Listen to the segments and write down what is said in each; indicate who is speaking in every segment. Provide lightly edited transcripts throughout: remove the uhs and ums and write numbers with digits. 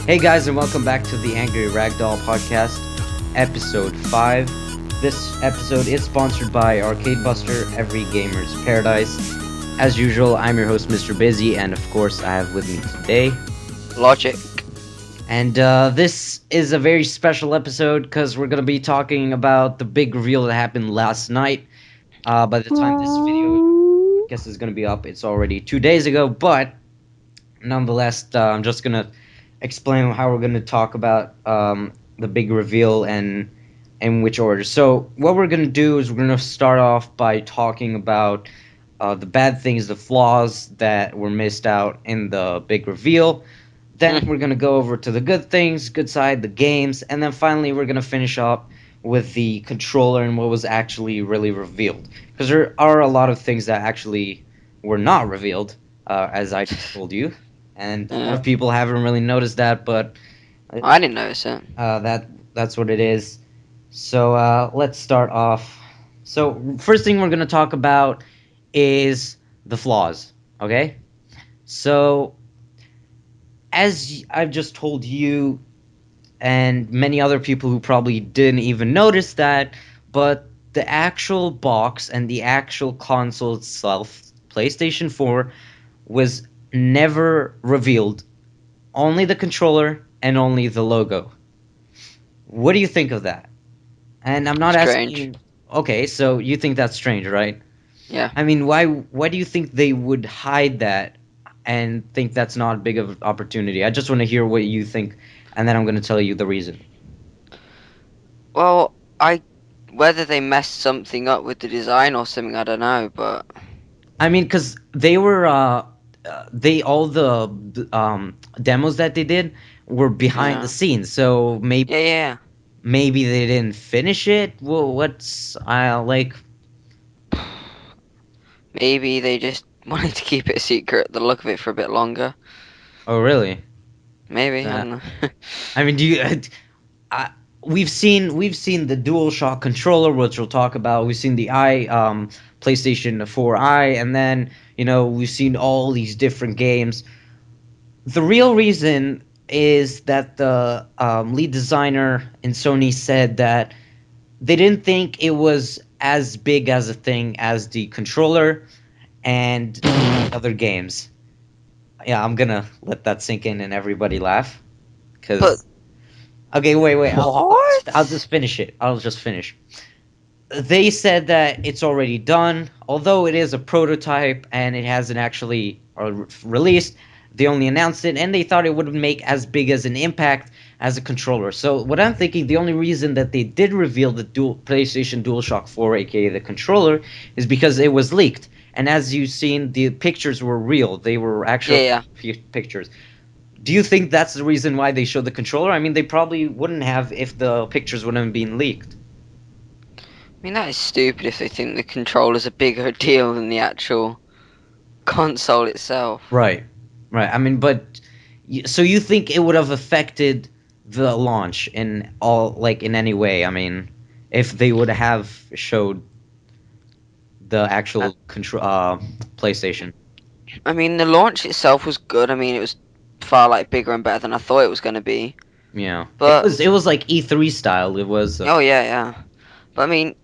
Speaker 1: Hey guys, and welcome back to the AngryRagdoll Podcast, episode 5. This episode is sponsored by Arcade Buster, Every Gamer's Paradise. As usual, I'm your host, Mr. Busy, and of course, I have with me today
Speaker 2: Logic.
Speaker 1: And this is a very special episode because we're going to be talking about the big reveal that happened last night. By the time this video, I guess, is going to be up, it's already 2 days ago, but nonetheless, I'm just going to explain how we're going to talk about the big reveal and in which order. So what we're going to do is we're going to start off by talking about the bad things, the flaws that were missed out in the big reveal. Then we're going to go over to the good things, good side, the games, and then finally we're going to finish up with the controller and what was actually really revealed. Because there are a lot of things that actually were not revealed, as I just told you. And a lot of people haven't really noticed that, but
Speaker 2: I didn't notice it.
Speaker 1: That's what it is. So let's start off. So first thing we're going to talk about is the flaws, okay? So as I've just told you and many other people who probably didn't even notice that, but the actual box and the actual console itself, PlayStation 4, was never revealed. Only the controller and only the logo. What do you think of that? And I'm not
Speaker 2: Strange.
Speaker 1: asking. Okay, so you think that's strange, right?
Speaker 2: Yeah.
Speaker 1: I mean, why do you think they would hide that and think that's not big of an opportunity? I just want to hear what you think, and then I'm going to tell you the reason.
Speaker 2: Well, whether they messed something up with the design or something, I don't know, but
Speaker 1: I mean, because they were all the demos that they did were behind the scenes, so
Speaker 2: yeah.
Speaker 1: maybe they didn't finish it. Well, what's like?
Speaker 2: Maybe they just wanted to keep it a secret, the look of it, for a bit longer.
Speaker 1: Oh, really?
Speaker 2: Maybe, I don't know.
Speaker 1: I mean, do you? We've seen the DualShock controller, which we'll talk about. We've seen the PlayStation 4i, and then we've seen all these different games. The real reason is that the lead designer in Sony said that they didn't think it was as big as a thing as the controller and other games. Yeah, I'm gonna let that sink in and everybody laugh. Okay, wait. I'll just finish it. I'll just finish. They said that it's already done, although it is a prototype and it hasn't actually released. They only announced it, and they thought it wouldn't make as big as an impact as a controller. So what I'm thinking, the only reason that they did reveal the PlayStation DualShock 4, aka the controller, is because it was leaked. And as you've seen, the pictures were real. They were actual pictures. Do you think that's the reason why they showed the controller? I mean, they probably wouldn't have if the pictures wouldn't have been leaked.
Speaker 2: I mean, that is stupid if they think the controller's a bigger deal than the actual console itself.
Speaker 1: Right. I mean, but so you think it would have affected the launch in any way? I mean, if they would have showed the actual PlayStation.
Speaker 2: I mean, the launch itself was good. I mean, it was far bigger and better than I thought it was going to be.
Speaker 1: Yeah,
Speaker 2: but
Speaker 1: it was like E3 style. It was.
Speaker 2: Oh yeah. But I mean,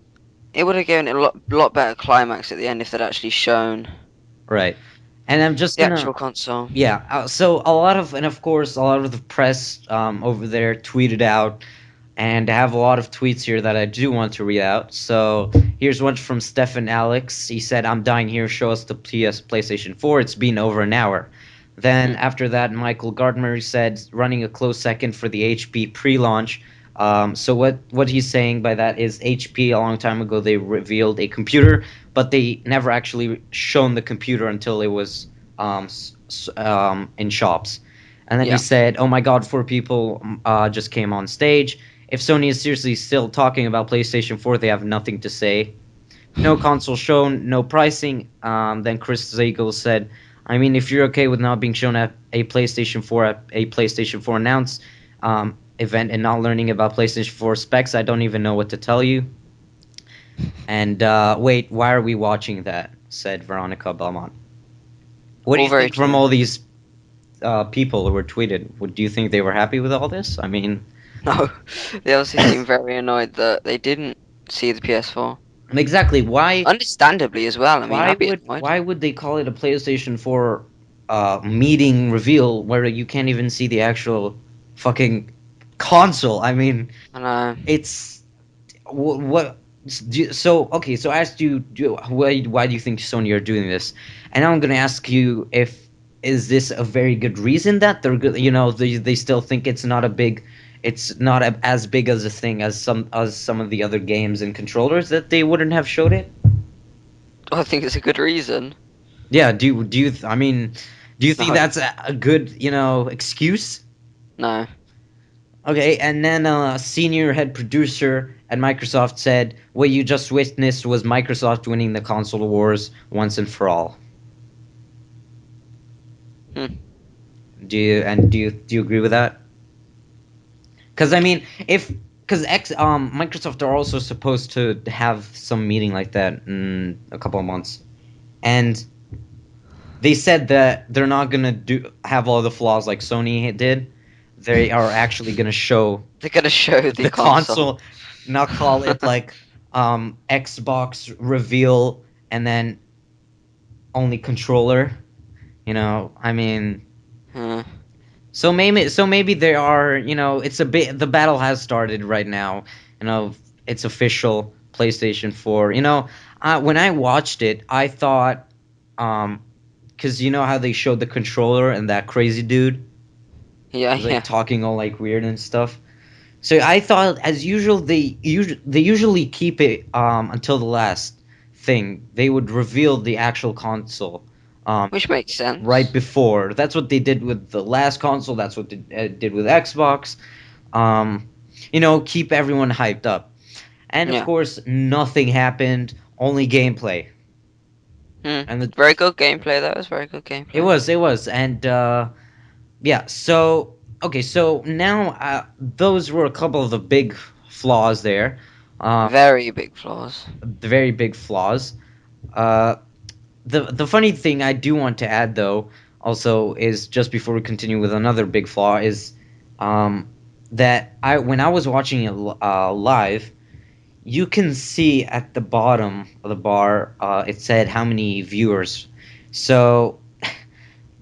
Speaker 2: it would have given it a lot better climax at the end if they'd actually shown.
Speaker 1: Right. And I'm just
Speaker 2: the actual console.
Speaker 1: Yeah. So a lot of the press over there tweeted out, and I have a lot of tweets here that I do want to read out. So here's one from Stefan Alex. He said, "I'm dying here. Show us the PlayStation 4. It's been over an hour." Then after that, Michael Gardner said, running a close second for the HP pre-launch. So what he's saying by that is HP, a long time ago, they revealed a computer, but they never actually shown the computer until it was in shops. And then he said, "Oh my God, 4 people just came on stage. If Sony is seriously still talking about PlayStation 4, they have nothing to say. No console shown, no pricing." Then Chris Zagel said, "I mean, if you're okay with not being shown at a PlayStation 4 announced event and not learning about PlayStation 4 specs, I don't even know what to tell you." And wait, why are we watching that? Said Veronica Belmont. What do you think from all these people who were tweeted. Do you think they were happy with all this? I mean,
Speaker 2: No, they obviously seem very annoyed that they didn't see the PS4.
Speaker 1: exactly.
Speaker 2: Understandably as well. I mean, I'd be annoyed.
Speaker 1: Why would they call it a PlayStation 4 meeting reveal where you can't even see the actual fucking console? I mean,
Speaker 2: I know.
Speaker 1: it's what. So okay, so I asked you, why do you think Sony are doing this? And now I'm gonna ask you, if is this a very good reason that they're good? They still think it's not as big as a thing as some of the other games and controllers that they wouldn't have showed it.
Speaker 2: I think it's a good reason.
Speaker 1: Yeah, I mean, do you think
Speaker 2: No,
Speaker 1: that's a good, excuse?
Speaker 2: no.
Speaker 1: Okay, and then senior head producer at Microsoft said, "What you just witnessed was Microsoft winning the console wars once and for all."
Speaker 2: Hmm.
Speaker 1: Do you agree with that? Because I mean, if because Microsoft are also supposed to have some meeting like that in a couple of months, and they said that they're not gonna have all the flaws like Sony did. They are actually gonna show
Speaker 2: They're gonna show the
Speaker 1: the
Speaker 2: console.
Speaker 1: console, not call it like Xbox reveal and then only controller. I mean,
Speaker 2: Hmm.
Speaker 1: so maybe there are, it's a bit, the battle has started right now. It's official PlayStation 4. When I watched it, I thought, because you know how they showed the controller and that crazy dude
Speaker 2: Yeah,
Speaker 1: was like
Speaker 2: yeah.
Speaker 1: talking all like weird and stuff. So I thought, as usual, they usually keep it until the last thing. They would reveal the actual console um,
Speaker 2: Which makes
Speaker 1: right
Speaker 2: sense.
Speaker 1: before. That's what they did with the last console. That's what they did with Xbox. Um, keep everyone hyped up. And of
Speaker 2: Yeah.
Speaker 1: course, nothing happened. Only gameplay.
Speaker 2: Hmm.
Speaker 1: And
Speaker 2: Very good gameplay. That was very good gameplay.
Speaker 1: it was, and yeah. So okay, so now those were a couple of the big flaws there. Um,
Speaker 2: Very big flaws.
Speaker 1: the very big flaws. Uh, the funny thing I do want to add, though, also, is just before we continue with another big flaw, is um, that when I was watching it live, you can see at the bottom of the bar, it said how many viewers. So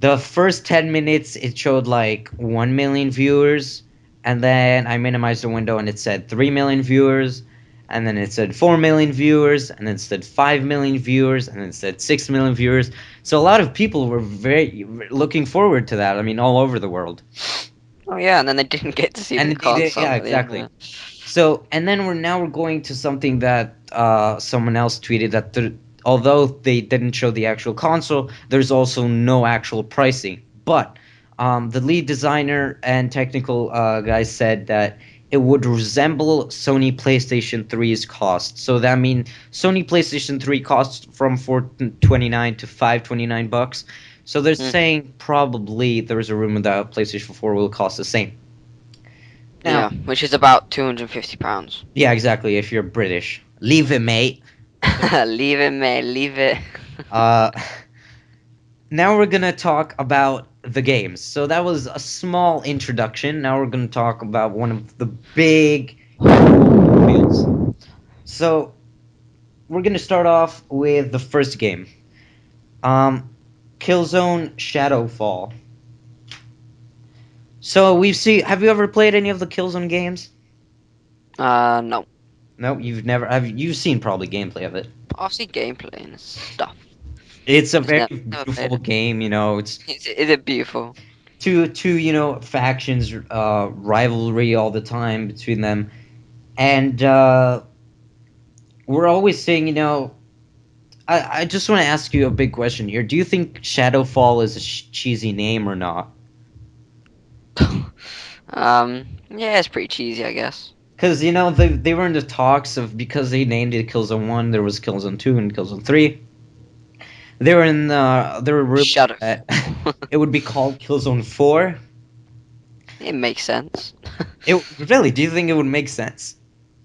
Speaker 1: the first 10 minutes it showed like 1 million viewers, and then I minimized the window and it said 3 million viewers, and then it said 4 million viewers, and then it said 5 million viewers, and then it said 6 million viewers. So a lot of people were very looking forward to that. I mean, all over the world.
Speaker 2: Oh yeah, and then they didn't get to see the
Speaker 1: And they did, yeah,
Speaker 2: console at the end of
Speaker 1: exactly.
Speaker 2: it.
Speaker 1: So, and then we're going to something that someone else tweeted, that although they didn't show the actual console, there's also no actual pricing. But the lead designer and technical guy said that it would resemble Sony PlayStation 3's cost. So that means Sony PlayStation 3 costs from 429 to 529 bucks. So they're
Speaker 2: Hmm.
Speaker 1: saying probably there's a rumor that PlayStation 4 will cost the same.
Speaker 2: Yeah,
Speaker 1: Now,
Speaker 2: which is about £250.
Speaker 1: yeah, exactly. If you're British, leave it, mate.
Speaker 2: Leave it, mate. Leave it.
Speaker 1: Uh, now we're gonna talk about the games. So that was a small introduction. Now we're gonna talk about one of the big, reveals. So we're gonna start off with the first game. Um, Killzone Shadowfall. So we've seen. Have you ever played any of the Killzone games?
Speaker 2: No.
Speaker 1: No, you've never. You've seen probably gameplay of it?
Speaker 2: I've seen gameplay and stuff.
Speaker 1: It's a
Speaker 2: Just
Speaker 1: very
Speaker 2: never played
Speaker 1: beautiful
Speaker 2: it.
Speaker 1: game. It's
Speaker 2: Is it beautiful?
Speaker 1: two factions, rivalry all the time between them, and we're always saying, I just want to ask you a big question here. Do you think Shadowfall is a cheesy name or not?
Speaker 2: Yeah, it's pretty cheesy, I guess.
Speaker 1: Because they were in the talks of, because they named it Killzone 1, there was Killzone 2 and Killzone 3. There were rumors that
Speaker 2: Shadowfall.
Speaker 1: it would be called Killzone 4.
Speaker 2: It makes sense.
Speaker 1: It really, do you think it would make sense?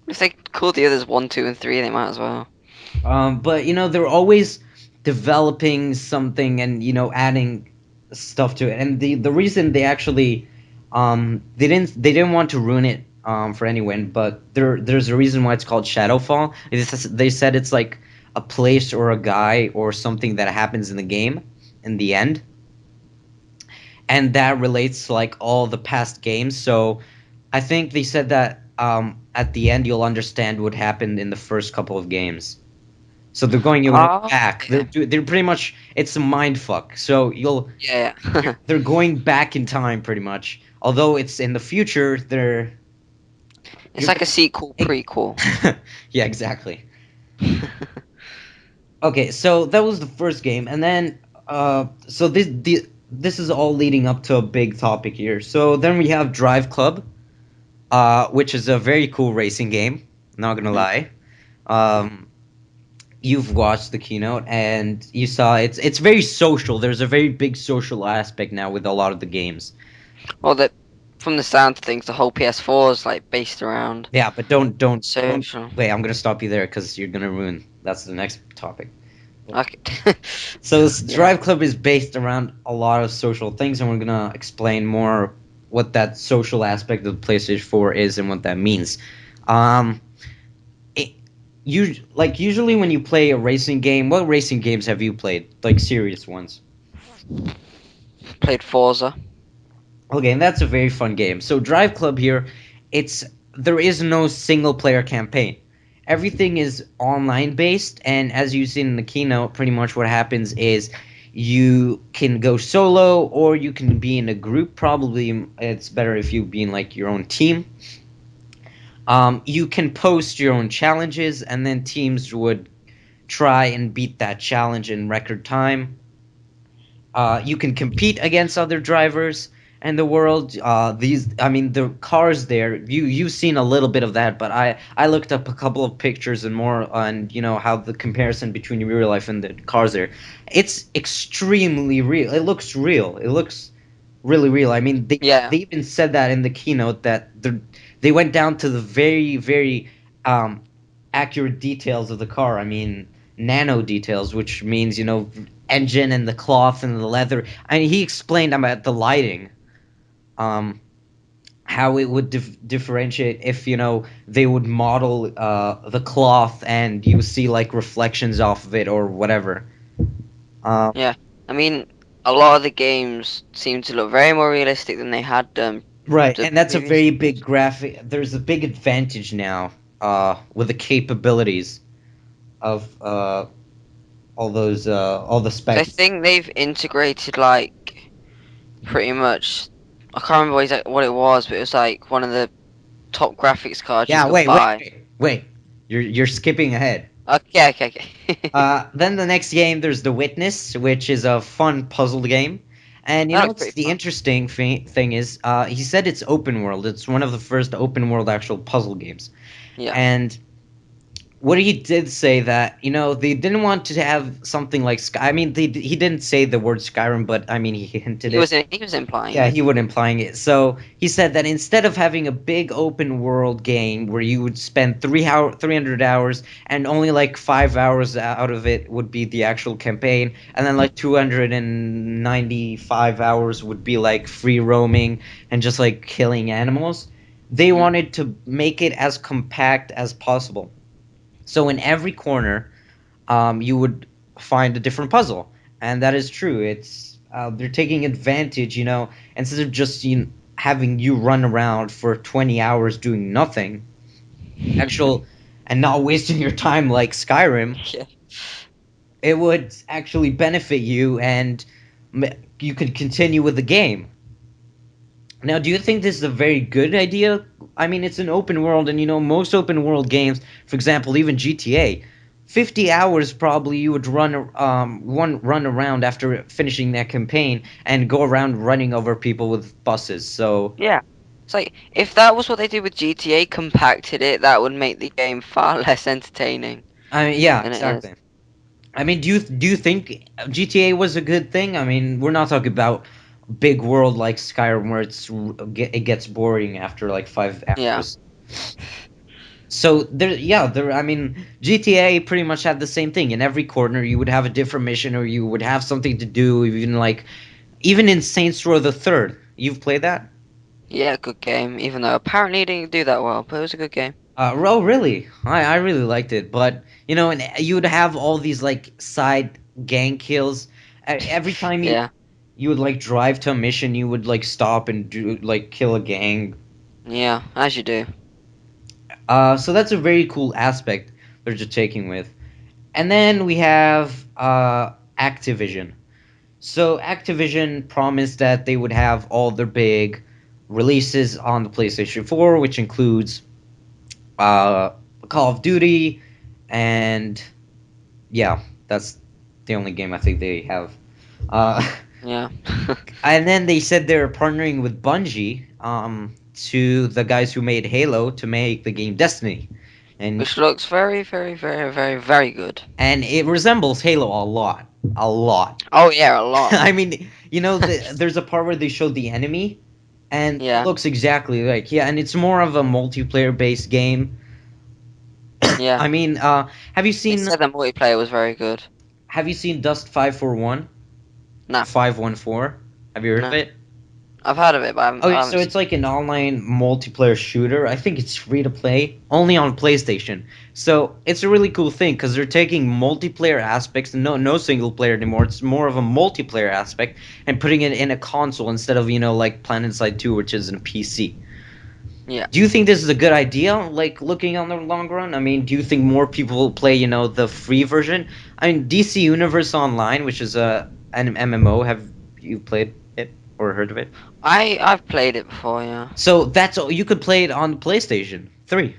Speaker 2: If they called the others 1, 2, and 3, they might as well.
Speaker 1: But they're always developing something and adding. stuff to it. And the reason they actually they didn't want to ruin it for anyone, but there's a reason why it's called Shadowfall. They said it's like a place or a guy or something that happens in the game in the end, and that relates to like all the past games. So I think they said that at the end you'll understand what happened in the first couple of games. So they're going
Speaker 2: Oh,
Speaker 1: back.
Speaker 2: okay.
Speaker 1: They're pretty much, it's a mind fuck. So
Speaker 2: Yeah. Yeah.
Speaker 1: they're going back in time pretty much. Although it's in the future,
Speaker 2: It's
Speaker 1: you're
Speaker 2: like a
Speaker 1: gonna
Speaker 2: sequel prequel.
Speaker 1: yeah, exactly. Okay, so that was the first game, and then so this is all leading up to a big topic here. So then we have Drive Club, which is a very cool racing game. Not gonna
Speaker 2: Mhm.
Speaker 1: lie. Um, you've watched the keynote and you saw it's very social. There's a very big social aspect now with a lot of the games.
Speaker 2: Well, that from the sound of things, the whole PS4 is like based around
Speaker 1: Yeah, but don't
Speaker 2: social.
Speaker 1: wait. I'm gonna stop you there because you're gonna ruin. That's the next topic.
Speaker 2: Okay.
Speaker 1: So this
Speaker 2: Yeah.
Speaker 1: Drive Club is based around a lot of social things, and we're gonna explain more what that social aspect of the PlayStation 4 is and what that means. Um, it, usually when you play a racing game, what racing games have you played? Like serious ones?
Speaker 2: Played Forza.
Speaker 1: Okay, and that's a very fun game. So Drive Club here, it's there is no single player campaign. Everything is online based, and as you see in the keynote, pretty much what happens is you can go solo or you can be in a group. Probably it's better if you be in like your own team. You can post your own challenges, and then teams would try and beat that challenge in record time. You can compete against other drivers and the world. I mean, the cars there. You've seen a little bit of that, but I looked up a couple of pictures and more on how the comparison between real life and the cars there. It's extremely real. It looks real. It looks really real. I mean,
Speaker 2: Yeah.
Speaker 1: they even said that in the keynote that they went down to the very um, accurate details of the car. I mean, nano details, which means engine and the cloth and the leather. I mean, he explained about the lighting, um, how it would differentiate if they would model the cloth and you see like reflections off of it or whatever. Um,
Speaker 2: Yeah. I mean, a lot of the games seem to look very more realistic than they had
Speaker 1: right,
Speaker 2: the
Speaker 1: and that's a
Speaker 2: previous
Speaker 1: very big
Speaker 2: games.
Speaker 1: graphic. There's a big advantage now with the capabilities of all the
Speaker 2: So I
Speaker 1: specs.
Speaker 2: think they've integrated like pretty much. I can't remember what it was, but it was like one of the top graphics cards you
Speaker 1: Yeah,
Speaker 2: could buy.
Speaker 1: wait. You're skipping ahead.
Speaker 2: Okay, okay, okay.
Speaker 1: Then the next game, there's The Witness, which is a fun puzzle game. And
Speaker 2: That looks
Speaker 1: what's
Speaker 2: pretty
Speaker 1: the
Speaker 2: fun.
Speaker 1: interesting thing is, he said it's open world. It's one of the first open world actual puzzle games.
Speaker 2: Yeah.
Speaker 1: And what he did say that they didn't want to have something like Sky. I mean, he didn't say the word Skyrim, but I mean he hinted it.
Speaker 2: He was implying
Speaker 1: Yeah,
Speaker 2: it.
Speaker 1: he would implying it. So he said that instead of having a big open world game where you would spend 300 hours and only like 5 hours out of it would be the actual campaign, and then like 295 hours would be like free roaming and just like killing animals, they
Speaker 2: Mm.
Speaker 1: wanted to make it as compact as possible. So in every corner, you would find a different puzzle, and that is true. It's they're taking advantage, instead of just having you run around for 20 hours doing nothing, actual, and not wasting your time like Skyrim.
Speaker 2: Yeah.
Speaker 1: It would actually benefit you, and you could continue with the game. Now, do you think this is a very good idea? I mean, it's an open world, and most open world games, for example, even GTA, 50 hours probably you would run around after finishing that campaign and go around running over people with buses. So,
Speaker 2: Yeah. It's like if that was what they did with GTA, compacted it, that would make the game far less entertaining
Speaker 1: I mean, yeah,
Speaker 2: than it is.
Speaker 1: exactly. I mean, do you think GTA was a good thing? I mean, we're not talking about big world like Skyrim where it gets boring after like 5
Speaker 2: Yeah.
Speaker 1: hours. So there. I mean, GTA pretty much had the same thing. In every corner, you would have a different mission, or you would have something to do. Even like even in Saints Row the Third. You've played that?
Speaker 2: Yeah, good game. Even though apparently it didn't do that well, but it was a good game.
Speaker 1: Oh, really? I really liked it, but and you would have all these like side gang kills. Every time
Speaker 2: Yeah,
Speaker 1: you would like drive to a mission, you would like stop and do like kill a gang.
Speaker 2: yeah, as you do.
Speaker 1: So that's a very cool aspect they're just taking with. And then we have Activision. So Activision promised that they would have all their big releases on the PlayStation 4, which includes uh, Call of Duty, and yeah, that's the only game I think they have. Uh,
Speaker 2: Yeah.
Speaker 1: and then they said they're partnering with Bungie, to the guys who made Halo to make the game Destiny, and
Speaker 2: Which looks very, very, very, very, very good.
Speaker 1: it resembles Halo a lot, a lot.
Speaker 2: Oh yeah, a lot.
Speaker 1: I mean, there's a part where they showed the enemy, and it
Speaker 2: Yeah,
Speaker 1: looks exactly like, yeah, and it's more of a multiplayer based game.
Speaker 2: yeah.
Speaker 1: I mean, have you
Speaker 2: They
Speaker 1: seen
Speaker 2: said the multiplayer was very good.
Speaker 1: Dust 541?
Speaker 2: Nah,
Speaker 1: 514? Have you heard of
Speaker 2: no.
Speaker 1: it?
Speaker 2: I've heard of it, but I
Speaker 1: Okay, so
Speaker 2: haven't
Speaker 1: it's
Speaker 2: seen
Speaker 1: like an online multiplayer shooter. I think it's free to play, only on PlayStation. So it's a really cool thing because they're taking multiplayer aspects, no single player anymore. It's more of a multiplayer aspect and putting it in a console instead of like PlanetSide 2, which is in PC.
Speaker 2: it. Yeah.
Speaker 1: Do you think this is a good idea? Like looking on the long run, I mean, do you think more people will play, the free version? I mean, DC Universe Online, which is an MMO. Have you played it or heard of it?
Speaker 2: I've played it before, yeah.
Speaker 1: So that's all you could play it on the PlayStation 3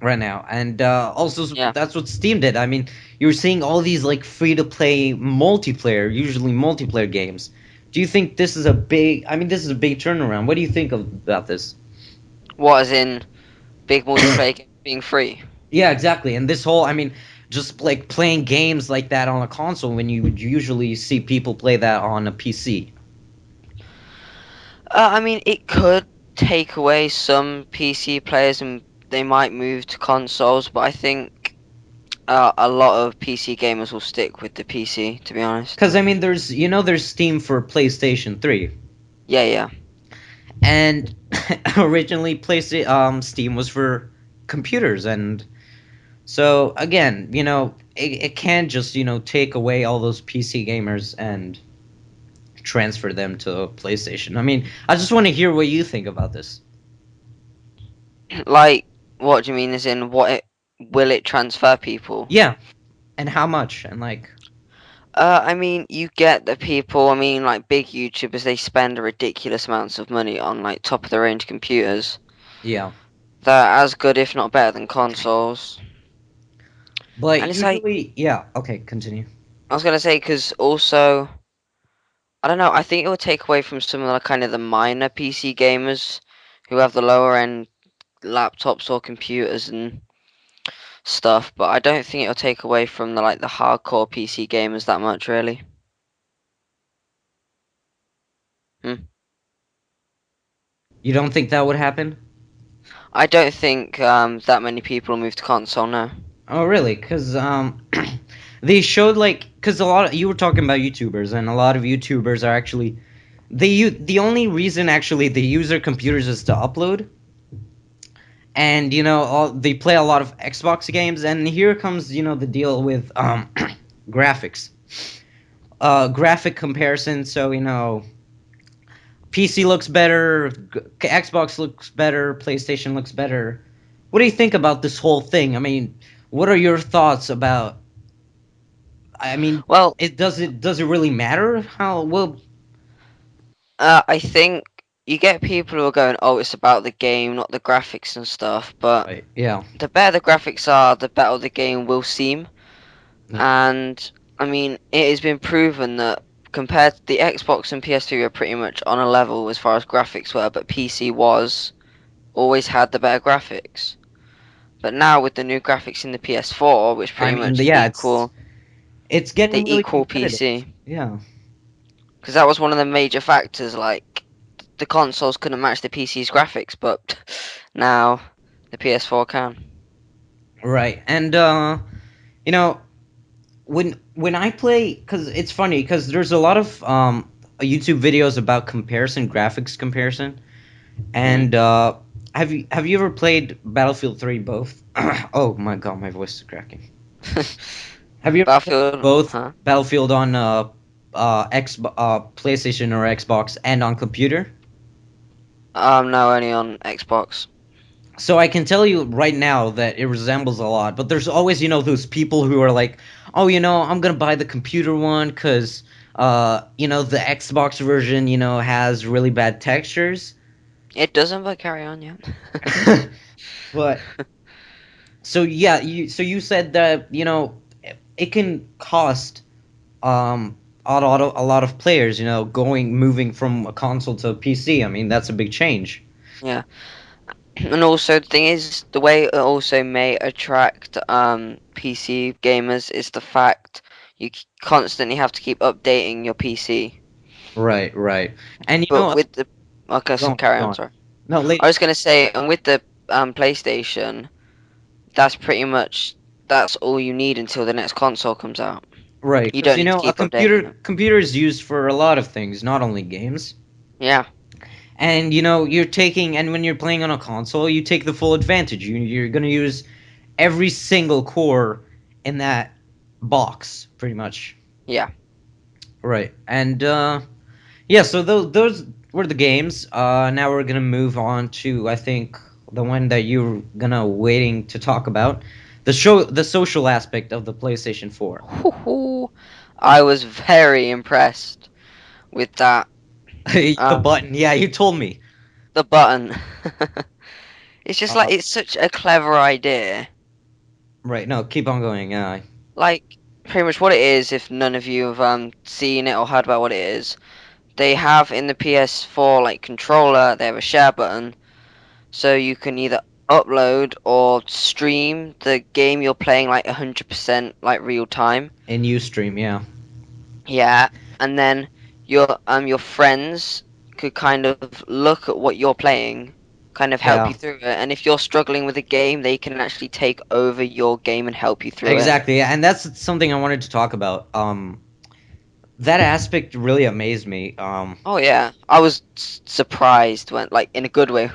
Speaker 1: right now, and also
Speaker 2: Yeah.
Speaker 1: that's what Steam did. I mean, you're seeing all these like free to play multiplayer, usually multiplayer games. Do you think this is a big? I mean, this is a big turnaround. What do you think about this?
Speaker 2: What as in big multiplayer games being free?
Speaker 1: Yeah, exactly. And this whole, I mean, just like playing games like that on a console when you would usually see people play that on a PC.
Speaker 2: I mean, it could take away some PC players and they might move to consoles, but I think a lot of PC gamers will stick with the PC, to be honest.
Speaker 1: Because I mean, there's Steam for PlayStation 3,
Speaker 2: Yeah, yeah.
Speaker 1: and originally PlayStation Steam was for computers, and so again, it can't just take away all those PC gamers and transfer them to PlayStation. I mean, I just want to hear what you think about this.
Speaker 2: Like, what do you mean? As in, will it transfer people?
Speaker 1: Yeah, and how much, and like.
Speaker 2: I mean, you get the people. I mean, like big YouTubers, they spend ridiculous amounts of money on like top of the range computers.
Speaker 1: Yeah.
Speaker 2: They're as good, if not better, than consoles.
Speaker 1: But
Speaker 2: And it's like
Speaker 1: usually, yeah. Okay, continue.
Speaker 2: I was gonna say, because also I don't know. I think it would take away from some of the kind of the minor PC gamers who have the lower end laptops or computers and stuff. But I don't think it'll take away from the hardcore PC gamers that much, really. Hmm.
Speaker 1: You don't think that would happen?
Speaker 2: I don't think that many people will move to console now.
Speaker 1: Oh, really? Because they showed like because you were talking about YouTubers, and a lot of YouTubers are actually the only reason actually they use their computers is to upload, and they play a lot of Xbox games, and here comes the deal with graphics, graphic comparison. So PC looks better, Xbox looks better, PlayStation looks better. What do you think about this whole thing? I mean, what are your thoughts about? I mean,
Speaker 2: Well,
Speaker 1: does it really matter how well?
Speaker 2: I think you get people who are going, "Oh, it's about the game, not the graphics and stuff." But
Speaker 1: Right. Yeah.
Speaker 2: the better the graphics are, the better the game will seem.
Speaker 1: Yeah.
Speaker 2: And I mean, it has been proven that compared to the Xbox and PS3 were pretty much on a level as far as graphics were, but PC was always had the better graphics. But now with the new graphics in the PS4, which
Speaker 1: I
Speaker 2: pretty
Speaker 1: mean,
Speaker 2: much
Speaker 1: yeah, it's
Speaker 2: they
Speaker 1: getting really
Speaker 2: equal
Speaker 1: competitive.
Speaker 2: PC,
Speaker 1: Yeah.
Speaker 2: because that was one of the major factors. Like the consoles couldn't match the PC's graphics, but now the PS4 can.
Speaker 1: Right. And you know, when I play, because it's funny, because there's a lot of YouTube videos about comparison, graphics comparison,
Speaker 2: Mm.
Speaker 1: and have you ever played Battlefield 3 both? Oh my god, my voice is cracking. Have you ever played
Speaker 2: Battlefield,
Speaker 1: both
Speaker 2: huh?
Speaker 1: Battlefield on PlayStation or Xbox and on computer?
Speaker 2: No, only on Xbox.
Speaker 1: So I can tell you right now that it resembles a lot, but there's always, those people who are like, oh, I'm gonna buy the computer one because, the Xbox version, has really bad textures.
Speaker 2: It doesn't, but carry on, yeah.
Speaker 1: But so yeah, you said that it can cost a lot of players, moving from a console to a PC. I mean, that's a big change.
Speaker 2: Yeah. And also, the thing is, the way it also may attract PC gamers is the fact constantly have to keep updating your PC.
Speaker 1: Right, right. And
Speaker 2: But with the okay,
Speaker 1: go
Speaker 2: so
Speaker 1: on,
Speaker 2: carry
Speaker 1: go
Speaker 2: on.
Speaker 1: on.
Speaker 2: Sorry,
Speaker 1: No,
Speaker 2: I was gonna say, and with the PlayStation, that's pretty much that's all you need until the next console comes out.
Speaker 1: right,
Speaker 2: You
Speaker 1: because
Speaker 2: don't need to
Speaker 1: a
Speaker 2: keep updating
Speaker 1: computer
Speaker 2: them.
Speaker 1: computer is used for a lot of things, not only games.
Speaker 2: Yeah,
Speaker 1: And when you're playing on a console, you take the full advantage. You're gonna use every single core in that box, pretty much.
Speaker 2: yeah.
Speaker 1: Right. And yeah, so those were the games. Now we're gonna move on to, I think, the one that you're gonna waiting to talk about, the social aspect of the PlayStation 4.
Speaker 2: Hoo-hoo. I was very impressed with that.
Speaker 1: The
Speaker 2: Um,
Speaker 1: button, yeah, you told me.
Speaker 2: the button. It's just like
Speaker 1: Uh,
Speaker 2: it's such a clever idea.
Speaker 1: right. No, keep on going. Yeah.
Speaker 2: Like pretty much what it is. If none of you have seen it or heard about what it is, they have in the PS4 like controller. They have a share button, so you can either upload or stream the game you're playing like 100% like real time.
Speaker 1: In Ustream, yeah.
Speaker 2: Yeah, and then your friends could kind of look at what you're playing, kind of help
Speaker 1: Yeah.
Speaker 2: you through it. And if you're struggling with a game, they can actually take over your game and help you through it.
Speaker 1: Exactly. Yeah, and that's something I wanted to talk about. That aspect really amazed me.
Speaker 2: Oh yeah, I was surprised when, like, in a good way,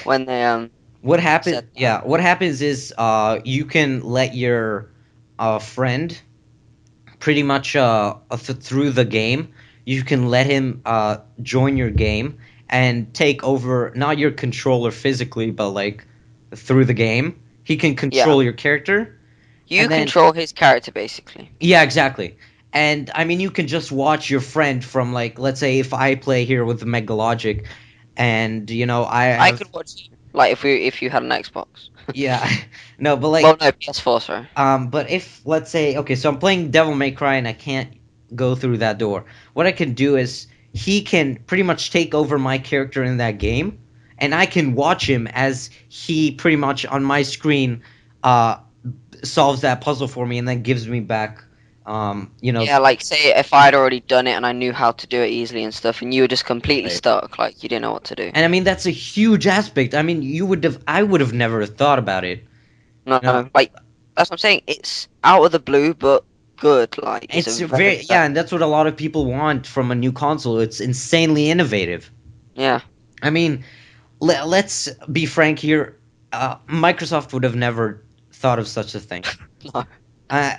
Speaker 2: when they
Speaker 1: What happened?
Speaker 2: said that.
Speaker 1: Yeah, what happens is you can let your friend pretty much through the game. You can let him join your game and take over not your controller physically, but like through the game. He can
Speaker 2: Yeah,
Speaker 1: control your character,
Speaker 2: you
Speaker 1: and then
Speaker 2: control his character basically.
Speaker 1: yeah, exactly. And I mean, you can just watch your friend from, like, let's say if I play here with the Megalogic, and I
Speaker 2: I
Speaker 1: have,
Speaker 2: could watch you, like, if you had an Xbox.
Speaker 1: yeah, no, but like,
Speaker 2: Well, no, PS4, sorry.
Speaker 1: but if, let's say, okay, so I'm playing Devil May Cry and I can't go through that door. What I can do is he can pretty much take over my character in that game, and I can watch him as he pretty much on my screen uh solves that puzzle for me and then gives me back
Speaker 2: Yeah, like say if I'd already done it and I knew how to do it easily and stuff, and you were just completely
Speaker 1: right.
Speaker 2: stuck, like you didn't know what to do.
Speaker 1: And I mean, that's a huge aspect. I mean, I would have never thought about it.
Speaker 2: No,
Speaker 1: You know,
Speaker 2: like that's what I'm saying. It's out of the blue, but good. Like it's a
Speaker 1: it's
Speaker 2: very
Speaker 1: very, yeah, and that's what a lot of people want from a new console. It's insanely innovative.
Speaker 2: yeah.
Speaker 1: I mean, let's be frank here. Microsoft would have never thought of such a thing.
Speaker 2: No.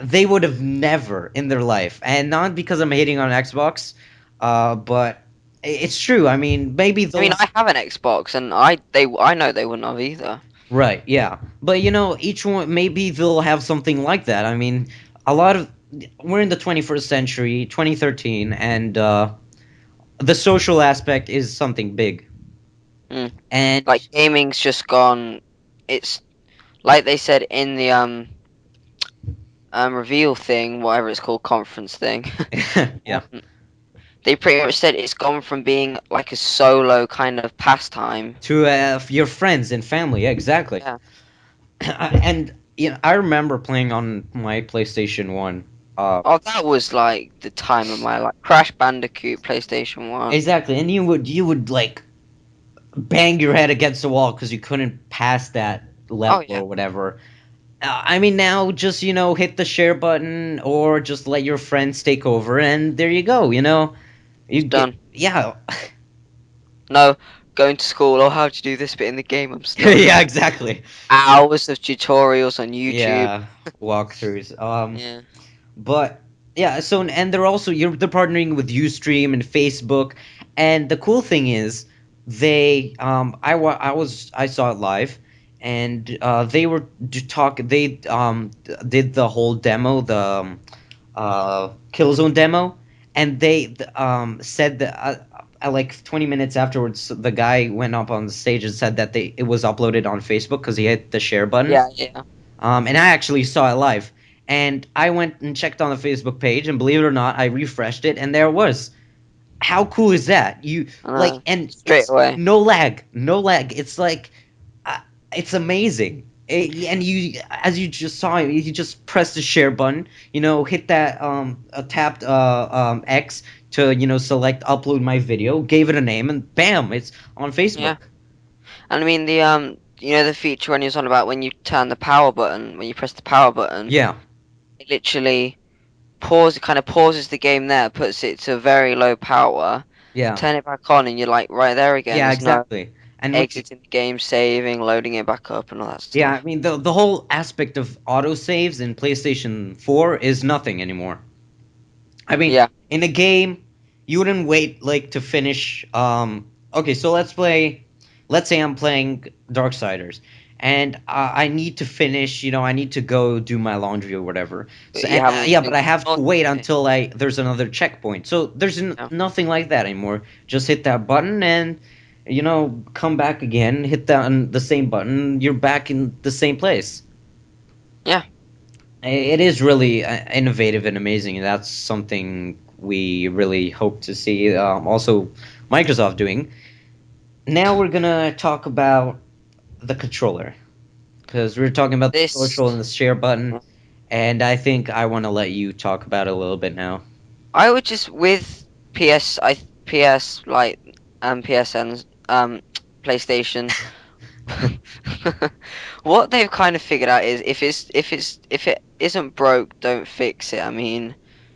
Speaker 1: They would have never in their life, and not because I'm hating on Xbox, but it's true. I mean, maybe
Speaker 2: I mean,
Speaker 1: they'll.
Speaker 2: I have an Xbox, and I know they wouldn't have either.
Speaker 1: Right, yeah. But each one, maybe they'll have something like that. I mean, a lot of we're in the 21st century, 2013, and the social aspect is something big.
Speaker 2: Mm.
Speaker 1: And
Speaker 2: Like gaming's just gone. It's like they said in the reveal thing, whatever it's called, conference thing.
Speaker 1: yeah,
Speaker 2: They pretty much said it's gone from being like a solo kind of pastime.
Speaker 1: to your friends and family, yeah, exactly.
Speaker 2: Yeah.
Speaker 1: And I remember playing on my PlayStation 1.
Speaker 2: Oh, that was like the time of my life. Crash Bandicoot, PlayStation 1.
Speaker 1: Exactly, and you would like bang your head against the wall because you couldn't pass that
Speaker 2: Oh,
Speaker 1: level
Speaker 2: yeah.
Speaker 1: or whatever. I mean, now just hit the share button or just let your friends take over, and there you go. You
Speaker 2: It's
Speaker 1: get
Speaker 2: done.
Speaker 1: yeah,
Speaker 2: No, going to school or how to do this bit in the game. I'm stuck.
Speaker 1: yeah, exactly.
Speaker 2: Hours of tutorials on YouTube.
Speaker 1: Yeah, walkthroughs.
Speaker 2: Yeah.
Speaker 1: But yeah, so and they're partnering with Ustream and Facebook, and the cool thing is I saw it live, and they were did the whole demo, the Killzone demo, and said that like 20 minutes afterwards, the guy went up on the stage and said that it was uploaded on Facebook because he hit the share button.
Speaker 2: Yeah, yeah.
Speaker 1: And I actually saw it live. And I went and checked on the Facebook page, and believe it or not, I refreshed it, and there it was. How cool is that? You
Speaker 2: I
Speaker 1: like,
Speaker 2: know.
Speaker 1: and
Speaker 2: Straight
Speaker 1: it's
Speaker 2: away.
Speaker 1: no lag, no lag. It's like, it's amazing. And you, as you just saw, you just press the share button. Hit that tapped X to select upload my video, gave it a name, and bam, it's on
Speaker 2: Yeah.
Speaker 1: Facebook.
Speaker 2: And I mean the feature when he was on about when you turn the power button, when you press the power button,
Speaker 1: Yeah,
Speaker 2: it literally kind of pauses the game there, puts it to very low power,
Speaker 1: yeah,
Speaker 2: turn it back on, and you're like right there again.
Speaker 1: yeah,
Speaker 2: There's no
Speaker 1: exactly. And when
Speaker 2: exiting the game, saving, loading it back up, and all that
Speaker 1: Yeah, I
Speaker 2: stuff.
Speaker 1: mean the whole aspect of autosaves in PlayStation 4 is nothing anymore. I mean,
Speaker 2: Yeah,
Speaker 1: in a game, you wouldn't wait like to finish okay, so let's say I'm playing Darksiders and I need to finish, I need to go do my laundry or whatever. So
Speaker 2: but you haven't
Speaker 1: yeah, but I
Speaker 2: finished
Speaker 1: have
Speaker 2: the
Speaker 1: to
Speaker 2: laundry
Speaker 1: wait
Speaker 2: bit.
Speaker 1: until there's another checkpoint. So there's
Speaker 2: Yeah,
Speaker 1: nothing like that anymore. Just hit that button and come back again, hit the same button, you're back in the same place.
Speaker 2: yeah.
Speaker 1: It is really innovative and amazing, and that's something we really hope to see. Also, Microsoft doing. Now we're gonna talk about the controller because we were talking about the
Speaker 2: This
Speaker 1: social and the share button, and I think I want to let you talk about it a little bit now.
Speaker 2: I would just with PS like PSN's PlayStation. What they've kind of figured out is if it isn't broke, don't fix it. I mean,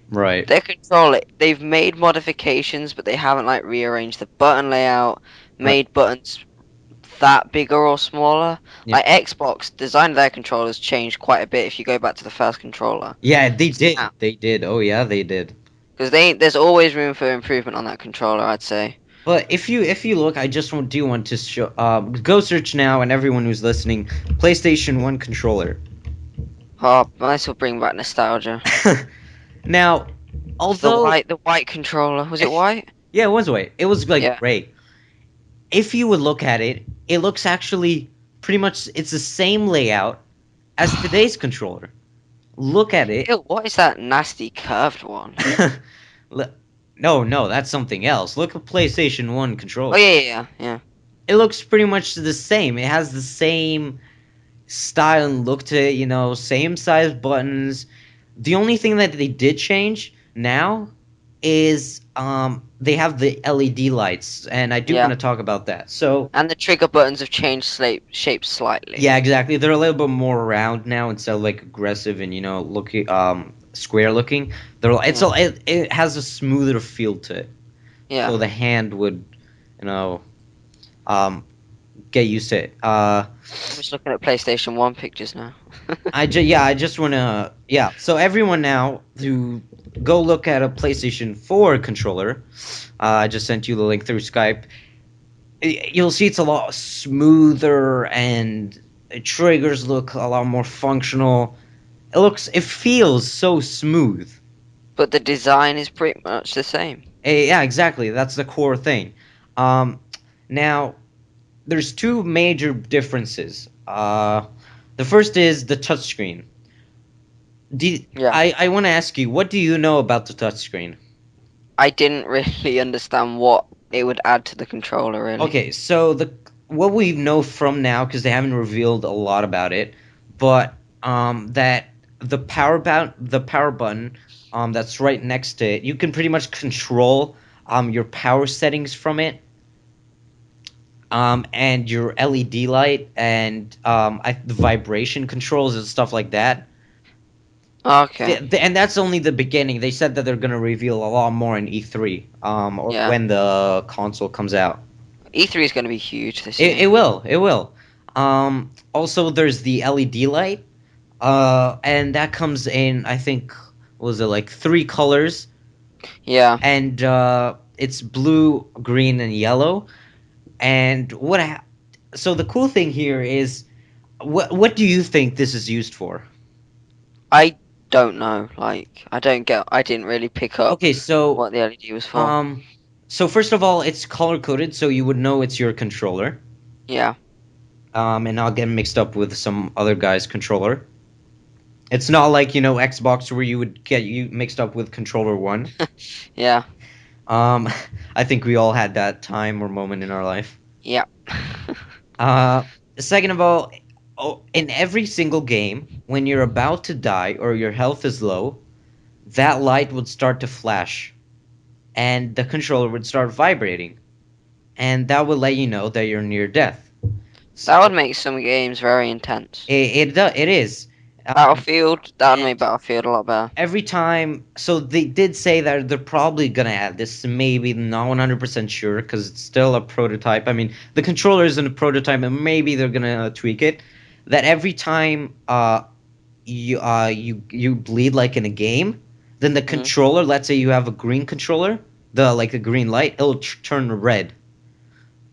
Speaker 1: Right.
Speaker 2: their controller, they've made modifications, but they haven't like rearranged the button layout,
Speaker 1: Right.
Speaker 2: made buttons that bigger or smaller.
Speaker 1: Yeah.
Speaker 2: Like Xbox, design of their controllers changed quite a bit if you go back to the first controller.
Speaker 1: Yeah, they
Speaker 2: Now,
Speaker 1: did. They did. Oh yeah, they did.
Speaker 2: because there's always room for improvement on that controller, I'd say.
Speaker 1: But if you look, I just do want to show. Go search now, and everyone who's listening, PlayStation One controller.
Speaker 2: Oh, nice will bring back nostalgia.
Speaker 1: Now,
Speaker 2: It's the
Speaker 1: although
Speaker 2: white controller. Was it white?
Speaker 1: yeah, it was white. It was like
Speaker 2: Yeah.
Speaker 1: gray. If you would look at it, it looks actually pretty much it's the same layout as today's controller. Look at it.
Speaker 2: Ew, what is that nasty curved one?
Speaker 1: Le- no, no, that's something else. Look at PlayStation 1
Speaker 2: Oh
Speaker 1: controller.
Speaker 2: yeah, yeah, yeah.
Speaker 1: It looks pretty much the same. It has the same style and look to it, same size buttons. The only thing that they did change now is they have the LED lights, and I do want
Speaker 2: Yeah.
Speaker 1: to talk about that. So
Speaker 2: And the trigger buttons have changed shape slightly.
Speaker 1: yeah, exactly. They're a little bit more round now instead of like aggressive and looking square looking.
Speaker 2: Yeah.
Speaker 1: It has a smoother feel to it,
Speaker 2: Yeah.
Speaker 1: so the hand would you know um get used to it.
Speaker 2: I'm just looking at PlayStation 1 pictures now.
Speaker 1: I just wanna So everyone now to go look at a PlayStation 4 controller. I just sent you the link through Skype. You'll see it's a lot smoother and the triggers look a lot more functional. It feels so smooth.
Speaker 2: But the design is pretty much the same.
Speaker 1: Yeah, exactly. That's the core thing. Um, Now there's two major differences. The first is the touchscreen.
Speaker 2: Yeah.
Speaker 1: I want to ask you, what do you know about the touchscreen?
Speaker 2: I didn't really understand what it would add to the controller, really.
Speaker 1: Okay, so the what we know from now, because they haven't revealed a lot about it, but that the power button that's right next to it, you can pretty much control your power settings from it, and your LED light and the vibration controls and stuff like that.
Speaker 2: Okay.
Speaker 1: And that's only the beginning. They said that they're gonna reveal a lot more in E3, or
Speaker 2: Yeah.
Speaker 1: when the console comes out.
Speaker 2: E3 is going to be huge this
Speaker 1: It
Speaker 2: year.
Speaker 1: will, it will. Also, there's the LED light, and that comes in, I think, what was it like 3 colors,
Speaker 2: Yeah.
Speaker 1: and it's blue, green, and yellow. And so the cool thing here is, what do you think this is used for?
Speaker 2: I don't know. Like, I didn't really pick up
Speaker 1: Okay, so
Speaker 2: what the LED was for.
Speaker 1: um, so first of all, it's color coded, so you would know it's your controller,
Speaker 2: Yeah.
Speaker 1: and not get mixed up with some other guy's controller. It's not like Xbox where you would get you mixed up with controller one.
Speaker 2: Yeah.
Speaker 1: Um, I think we all had that time or moment in our life.
Speaker 2: Yeah.
Speaker 1: Uh, Second of all, in every single game, when you're about to die or your health is low, that light would start to flash, and the controller would start vibrating, and that would let you know that you're near death.
Speaker 2: That would
Speaker 1: So
Speaker 2: make some games very intense.
Speaker 1: it is.
Speaker 2: Battlefield, that would make
Speaker 1: And
Speaker 2: Battlefield a lot better.
Speaker 1: every time, so they did say that they're probably gonna add this, maybe not 100% sure because it's still a prototype. I mean, the controller isn't a prototype, and maybe they're gonna tweak it. That every time you bleed like in a game, then the
Speaker 2: Mm.
Speaker 1: controller, let's say you have a green controller, the green light, it'll turn red.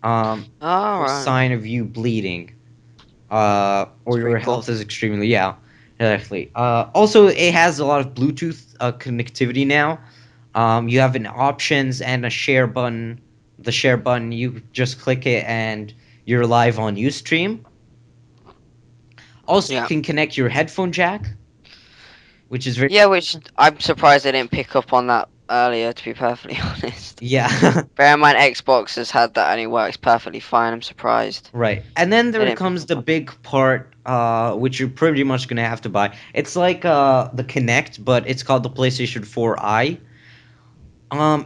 Speaker 1: A
Speaker 2: Alright.
Speaker 1: sign of you bleeding,
Speaker 2: It's
Speaker 1: or
Speaker 2: pretty
Speaker 1: your
Speaker 2: cool.
Speaker 1: health is extremely, yeah, exactly. Also, it has a lot of Bluetooth connectivity now. You have an options and a share button. The share button, you just click it and you're live on Ustream. Also, you
Speaker 2: Yeah.
Speaker 1: can connect your headphone jack, which is very
Speaker 2: Yeah, which I'm surprised they didn't pick up on that earlier, to be perfectly honest.
Speaker 1: yeah.
Speaker 2: Bear in mind, Xbox has had that and it works perfectly fine. I'm surprised
Speaker 1: Right. And then
Speaker 2: they
Speaker 1: there
Speaker 2: didn't pick
Speaker 1: comes
Speaker 2: up
Speaker 1: the
Speaker 2: on that.
Speaker 1: big part, which you're pretty much gonna have to buy. It's like the Kinect, but it's called the PlayStation 4i.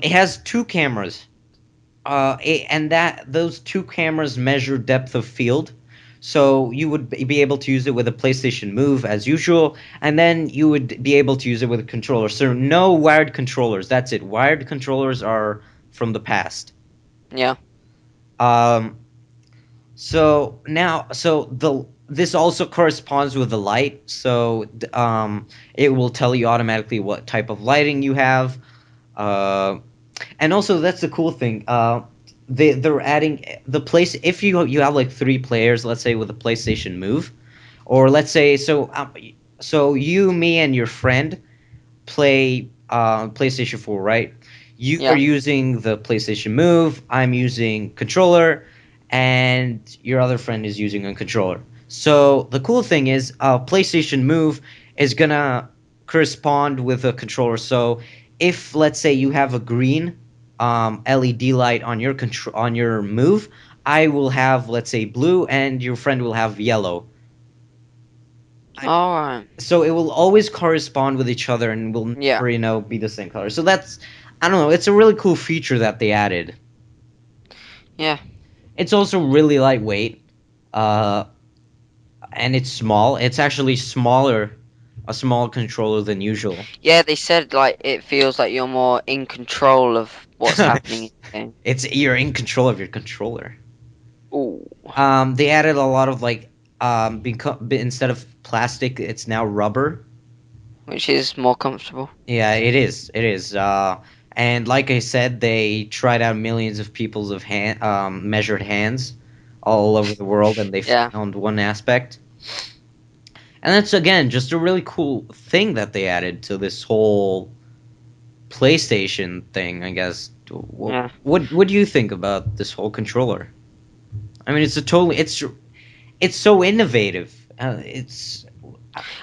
Speaker 1: It has 2 cameras. And that those 2 cameras measure depth of field. So you would be able to use it with a PlayStation Move as usual, and then you would be able to use it with a controller. So no wired controllers. That's it. Wired controllers are from the past.
Speaker 2: Yeah.
Speaker 1: Um, so this also corresponds with the light. So it will tell you automatically what type of lighting you have. Uh, and also that's the cool thing. They're adding the place if you have like 3 players, let's say with a PlayStation Move, or let's say so you, me, and your friend play PlayStation 4, right? You are
Speaker 2: Yeah.
Speaker 1: using the PlayStation Move, I'm using controller, and your other friend is using a controller. So the cool thing is, PlayStation Move is gonna correspond with a controller. So if let's say you have a green LED light on your on your Move, I will have, let's say, blue, and your friend will have yellow.
Speaker 2: Alright.
Speaker 1: So it will always correspond with each other and will
Speaker 2: Yeah.
Speaker 1: never be the same color. So that's, I don't know, it's a really cool feature that they added.
Speaker 2: Yeah.
Speaker 1: It's also really lightweight, uh and it's small. It's actually smaller, a small controller than usual.
Speaker 2: Yeah, they said like it feels like you're more in control of what's happening in the game.
Speaker 1: It's, you're in control of your controller.
Speaker 2: Ooh.
Speaker 1: They added a lot of like, instead of plastic, it's now rubber.
Speaker 2: Which is more comfortable.
Speaker 1: Yeah, it is. It is. And like I said, they tried out millions of people's of measured hands all over the world, and they
Speaker 2: Yeah.
Speaker 1: found one aspect. And that's again just a really cool thing that they added to this whole PlayStation thing, I guess.
Speaker 2: Yeah.
Speaker 1: What do you think about this whole controller? I mean, it's so innovative. It's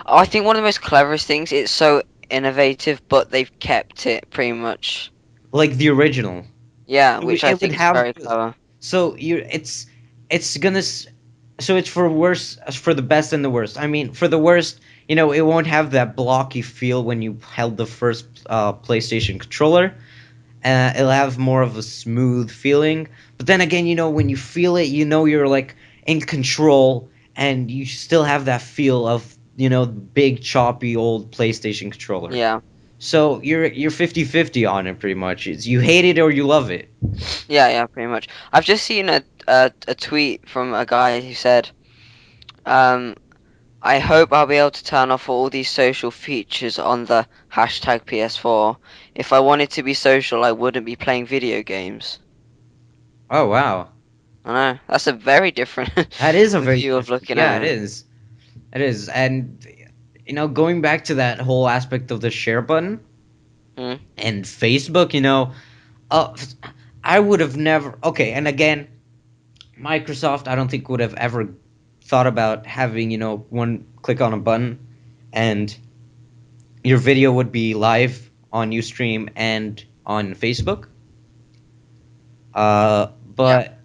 Speaker 2: I think one of the most cleverest things, it's so innovative, but they've kept it pretty much.
Speaker 1: like the original.
Speaker 2: Yeah, which I
Speaker 1: It would
Speaker 2: think is
Speaker 1: have,
Speaker 2: very clever.
Speaker 1: so it's gonna so it's for worse, for the best and the worst. I mean, for the worst, it won't have that blocky feel when you held the first PlayStation controller. It'll have more of a smooth feeling. But then again, when you feel it, you're like in control, and you still have that feel of big choppy old PlayStation controller.
Speaker 2: Yeah,
Speaker 1: So you're 50-50 on it pretty much. It's you hate it or you love it.
Speaker 2: yeah, pretty much. I've just seen a tweet from a guy who said, um, "I hope I'll be able to turn off all these social features on the hashtag PS4. If I wanted to be social, I wouldn't be playing video games."
Speaker 1: Oh wow.
Speaker 2: I know that's a very different
Speaker 1: That is a very
Speaker 2: view of looking
Speaker 1: yeah, it
Speaker 2: at it.
Speaker 1: is. It is. And going back to that whole aspect of the share button
Speaker 2: Mm.
Speaker 1: and Facebook, uh I would have never okay, and again, Microsoft I don't think would have ever thought about having, one click on a button and your video would be live on Ustream and on Facebook.
Speaker 2: Yeah,
Speaker 1: But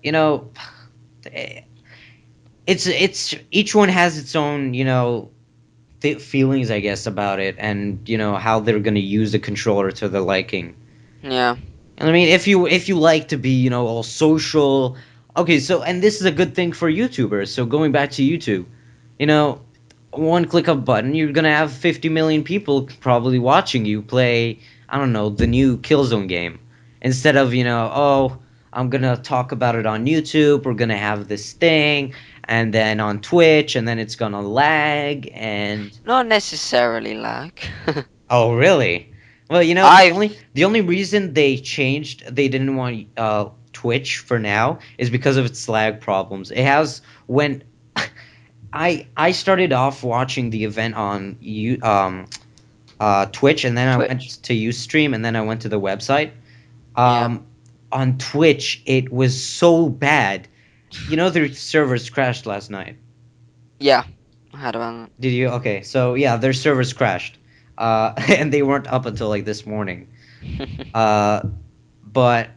Speaker 1: it's each one has its own feelings, I guess, about it, and how they're gonna use the controller to their liking.
Speaker 2: yeah.
Speaker 1: And I mean, if you like to be all social, okay. So and this is a good thing for YouTubers. So going back to YouTube, you know, one click of button, you're gonna have 50 million people probably watching you play. I don't know, the new Killzone game, instead of oh, I'm gonna talk about it on YouTube. We're gonna have this thing, and then on Twitch, and then it's gonna lag and
Speaker 2: Not necessarily lag.
Speaker 1: oh, really? Well, the
Speaker 2: I've
Speaker 1: only reason they didn't want Twitch for now is because of its lag problems. It has when I started off watching the event on Twitch, and then I went
Speaker 2: Twitch.
Speaker 1: to Ustream, and then I went to the website.
Speaker 2: Yeah,
Speaker 1: Um, on Twitch, it was so bad. Their servers crashed last night.
Speaker 2: yeah. I had about
Speaker 1: Did you? Okay, so yeah, their servers crashed, and they weren't up until like this morning.
Speaker 2: that.
Speaker 1: Uh, but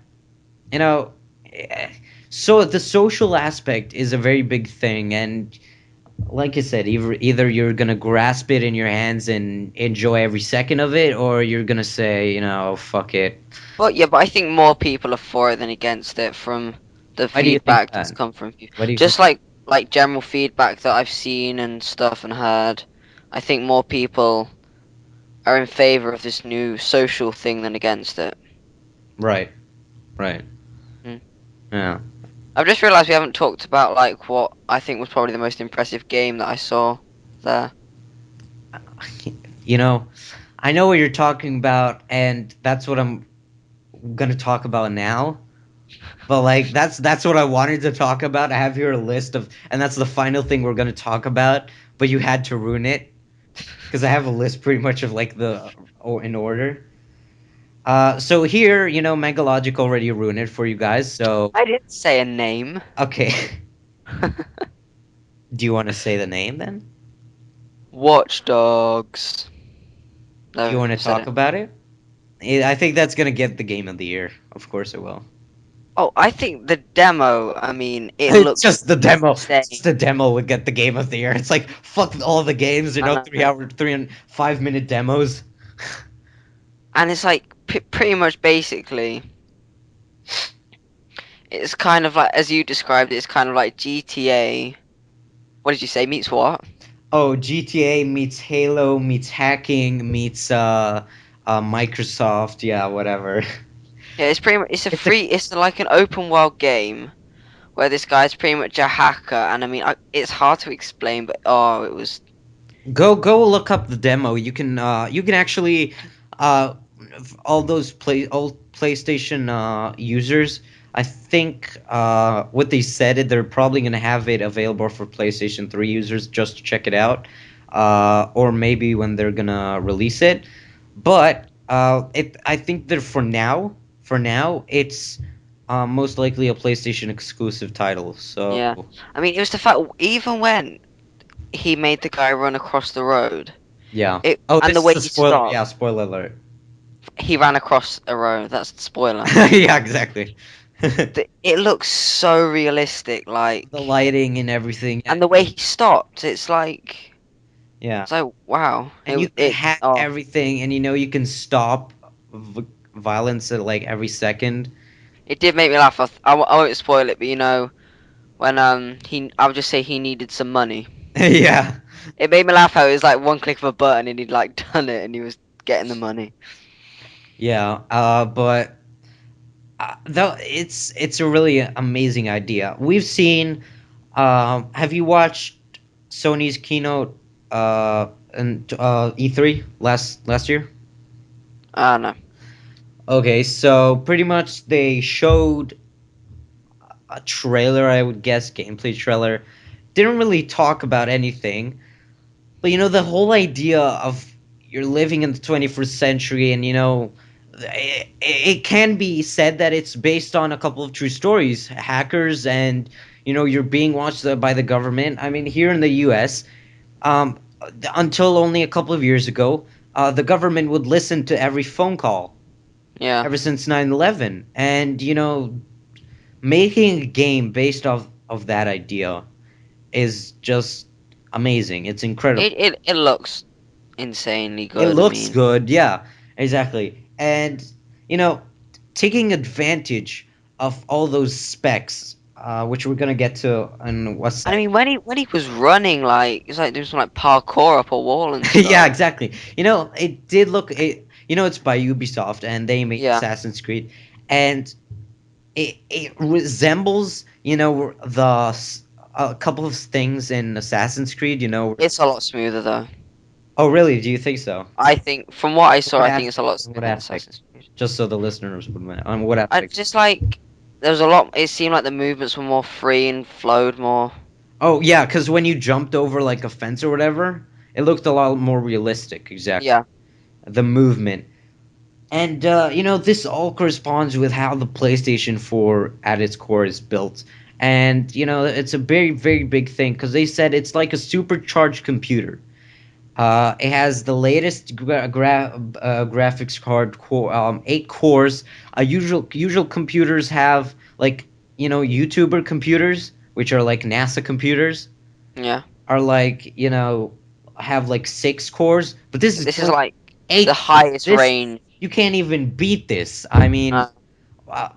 Speaker 1: you know, eh, so the social aspect is a very big thing, and like I said, either you're gonna grasp it in your hands and enjoy every second of it, or you're gonna say, fuck it.
Speaker 2: But yeah, but I think more people are for it than against it from the
Speaker 1: Why do you think
Speaker 2: feedback that's
Speaker 1: that?
Speaker 2: come from people.
Speaker 1: Why do you think?
Speaker 2: Just like general feedback that I've seen and stuff and heard. I think more people are in favor of this new social thing than against it.
Speaker 1: Right, right,
Speaker 2: Mm.
Speaker 1: yeah.
Speaker 2: I've just realised we haven't talked about like what I think was probably the most impressive game that I saw there.
Speaker 1: You know, I know what you're talking about, and that's what I'm gonna talk about now. But like that's what I wanted to talk about. I have here a list of, and that's the final thing we're gonna talk about. But you had to ruin it because I have a list pretty much of like the or in order. So here, Megalogic already ruined it for you guys. So
Speaker 2: I didn't say a name.
Speaker 1: okay, do you want to say the name then?
Speaker 2: Watch Dogs.
Speaker 1: Do you
Speaker 2: No,
Speaker 1: want to
Speaker 2: I said
Speaker 1: talk
Speaker 2: it.
Speaker 1: about it? I think that's gonna get the game of the year. Of course it will.
Speaker 2: Oh, I think the demo. I mean, it
Speaker 1: It's
Speaker 2: looks
Speaker 1: just the demo. Just
Speaker 2: insane.
Speaker 1: the demo would get the game of the year. It's like fuck all the games,
Speaker 2: I
Speaker 1: 3 hour, 3 and 5 minute demos.
Speaker 2: and it's like pretty much basically it's kind of like as you described it, it's kind of like GTA. What did you say meets what?
Speaker 1: Oh, GTA meets Halo meets hacking meets Microsoft. Yeah, whatever.
Speaker 2: Yeah, it's pretty much it's a
Speaker 1: It's a
Speaker 2: free it's like an open world game where this guy's pretty much a hacker and I mean it's hard to explain but oh it was
Speaker 1: go look up the demo. You can actually uh all PlayStation users. I think what they said they're probably gonna have it available for PlayStation 3 users just to check it out, or maybe when they're gonna release it. But I think that for now it's most likely a PlayStation exclusive title. So
Speaker 2: yeah. I mean it was the fact even when he made the guy run across the road
Speaker 1: yeah.
Speaker 2: it
Speaker 1: Oh,
Speaker 2: and the
Speaker 1: this is
Speaker 2: way
Speaker 1: a
Speaker 2: he
Speaker 1: spoiler.
Speaker 2: stopped
Speaker 1: Yeah, spoiler alert.
Speaker 2: he ran across a road that's the spoiler.
Speaker 1: Yeah, exactly.
Speaker 2: It looks so realistic,
Speaker 1: The
Speaker 2: like,
Speaker 1: lighting and everything.
Speaker 2: and the way he stopped,
Speaker 1: Yeah,
Speaker 2: it's like wow.
Speaker 1: and you can
Speaker 2: It
Speaker 1: hack
Speaker 2: oh,
Speaker 1: everything, and you can stop violence at like every second.
Speaker 2: it did make me laugh. I won't spoil it, but when I would just say he needed some money.
Speaker 1: Yeah,
Speaker 2: It made me laugh how it was like one click of a button and he'd like done it and he was getting the money.
Speaker 1: yeah. But though it's a really amazing idea. We've seen. Have you watched Sony's keynote and E3 last year?
Speaker 2: Ah no.
Speaker 1: Okay, so pretty much they showed a trailer, I would guess, gameplay trailer. Didn't really talk about anything, but the whole idea of you're living in the 21st century, and it can be said that it's based on a couple of true stories, hackers, and you're being watched by the government. I mean, here in the U.S., um, until only a couple of years ago, the government would listen to every phone call
Speaker 2: Yeah.
Speaker 1: ever since 9/11, and making a game based off of that idea is just amazing. It's incredible.
Speaker 2: It looks insanely
Speaker 1: It
Speaker 2: good. I
Speaker 1: looks
Speaker 2: mean,
Speaker 1: good, yeah, exactly. And you know, taking advantage of all those specs, which we're gonna get to on what's
Speaker 2: and I
Speaker 1: that?
Speaker 2: mean when he was running, like it's like doing some like parkour up a wall and
Speaker 1: Yeah,
Speaker 2: stuff.
Speaker 1: exactly. It did look. It's by Ubisoft, and they made
Speaker 2: Yeah,
Speaker 1: Assassin's Creed, and it resembles, a couple of things in Assassin's Creed.
Speaker 2: it's a lot smoother though.
Speaker 1: Oh, really? Do you think so?
Speaker 2: I think from what I
Speaker 1: In
Speaker 2: saw,
Speaker 1: what
Speaker 2: I think it's a
Speaker 1: aspect?
Speaker 2: lot
Speaker 1: In what
Speaker 2: smoother than
Speaker 1: aspect?
Speaker 2: Assassin's Creed.
Speaker 1: Just so the listeners would know. On what
Speaker 2: I
Speaker 1: aspect?
Speaker 2: just like there was a lot. It seemed like the movements were more free and flowed more.
Speaker 1: Oh, yeah, because when you jumped over like a fence or whatever, it looked a lot more realistic. Exactly.
Speaker 2: Yeah,
Speaker 1: The movement. And this all corresponds with how the PlayStation 4 at its core is built. And it's a very, very big thing because they said it's like a supercharged computer. It has the latest graphics card, 8 cores. Usual computers have, like, YouTuber computers, which are like NASA computers,
Speaker 2: yeah.
Speaker 1: are like, have like 6 cores. But this is
Speaker 2: This is
Speaker 1: doing
Speaker 2: like the
Speaker 1: 8 cores.
Speaker 2: highest
Speaker 1: This,
Speaker 2: range.
Speaker 1: you can't even beat this. I mean,
Speaker 2: Uh,
Speaker 1: uh,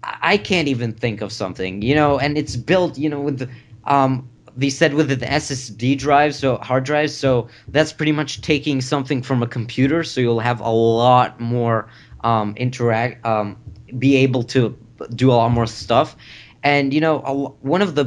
Speaker 1: I can't even think of something, and it's built, with they said with the SSD drive, so hard drives, so that's pretty much taking something from a computer, so you'll have a lot more interact, be able to do a lot more stuff, and one of the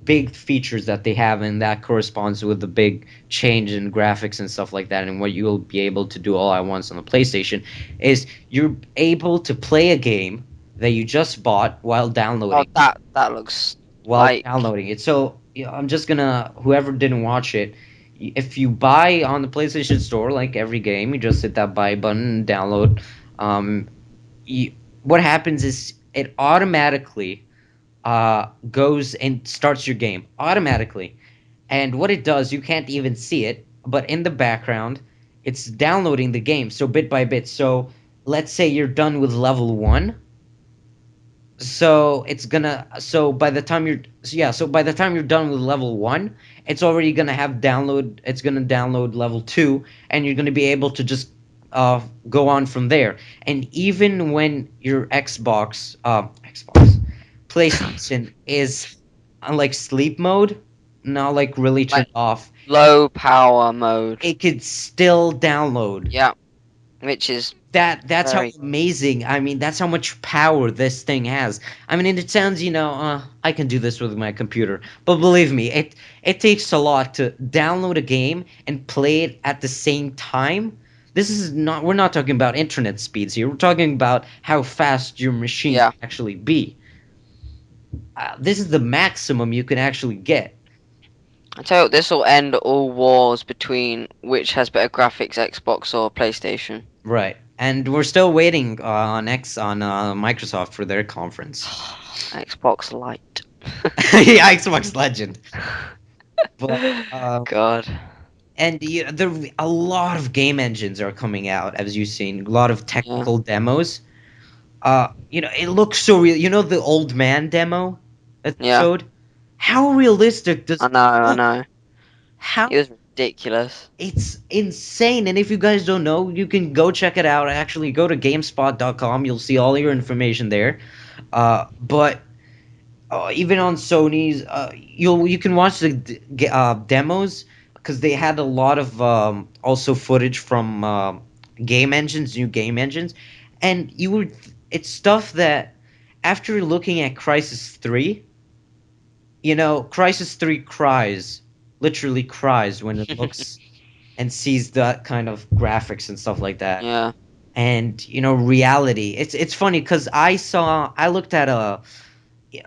Speaker 1: big features that they have, and that corresponds with the big change in graphics and stuff like that, and what you'll be able to do all at once on the PlayStation, is you're able to play a game that you just bought
Speaker 2: oh, that looks
Speaker 1: while
Speaker 2: like
Speaker 1: downloading it. So I'm just gonna, whoever didn't watch it, if you buy on the PlayStation Store, like every game, you just hit that buy button and download. Um, what happens is it automatically goes and starts your game automatically. And what it does, you can't even see it, but in the background, it's downloading the game. So bit by bit. So let's say you're done with level one, so by the time you're done with level one, it's gonna download level two, and you're gonna be able to just go on from there. And even when your Xbox PlayStation is on like sleep mode, not like really
Speaker 2: like
Speaker 1: turned off,
Speaker 2: low power mode.
Speaker 1: it could still download.
Speaker 2: Yeah, which is
Speaker 1: That's how
Speaker 2: very
Speaker 1: amazing. I mean, that's how much power this thing has. I mean, and it sounds, I can do this with my computer, but believe me, it takes a lot to download a game and play it at the same time. This is not. We're not talking about internet speeds here. We're talking about how fast your machine
Speaker 2: yeah.
Speaker 1: can actually be. This is the maximum you can actually get.
Speaker 2: I tell you what, this will end all wars between which has better graphics, Xbox or PlayStation.
Speaker 1: Right. And we're still waiting on Microsoft for their conference.
Speaker 2: Xbox Lite.
Speaker 1: Yeah, Xbox Legend. But
Speaker 2: God.
Speaker 1: and a lot of game engines are coming out, as you've seen. A lot of
Speaker 2: Yeah.
Speaker 1: technical demos. It looks so real. The old man demo that they
Speaker 2: Yeah.
Speaker 1: showed. How realistic does
Speaker 2: I
Speaker 1: it
Speaker 2: know. I
Speaker 1: look?
Speaker 2: know.
Speaker 1: How
Speaker 2: It was ridiculous.
Speaker 1: It's insane. And if you guys don't know, you can go check it out. Actually, go to gamespot.com. You'll see all your information there. But even on Sony's, you can watch the demos because they had a lot of also footage from game engines, new game engines, and you would it's stuff that after looking at Crisis 3, Crisis 3 cries, literally cries when it looks and sees that kind of graphics and stuff like that.
Speaker 2: Yeah.
Speaker 1: And reality. It's funny because I looked at a yeah,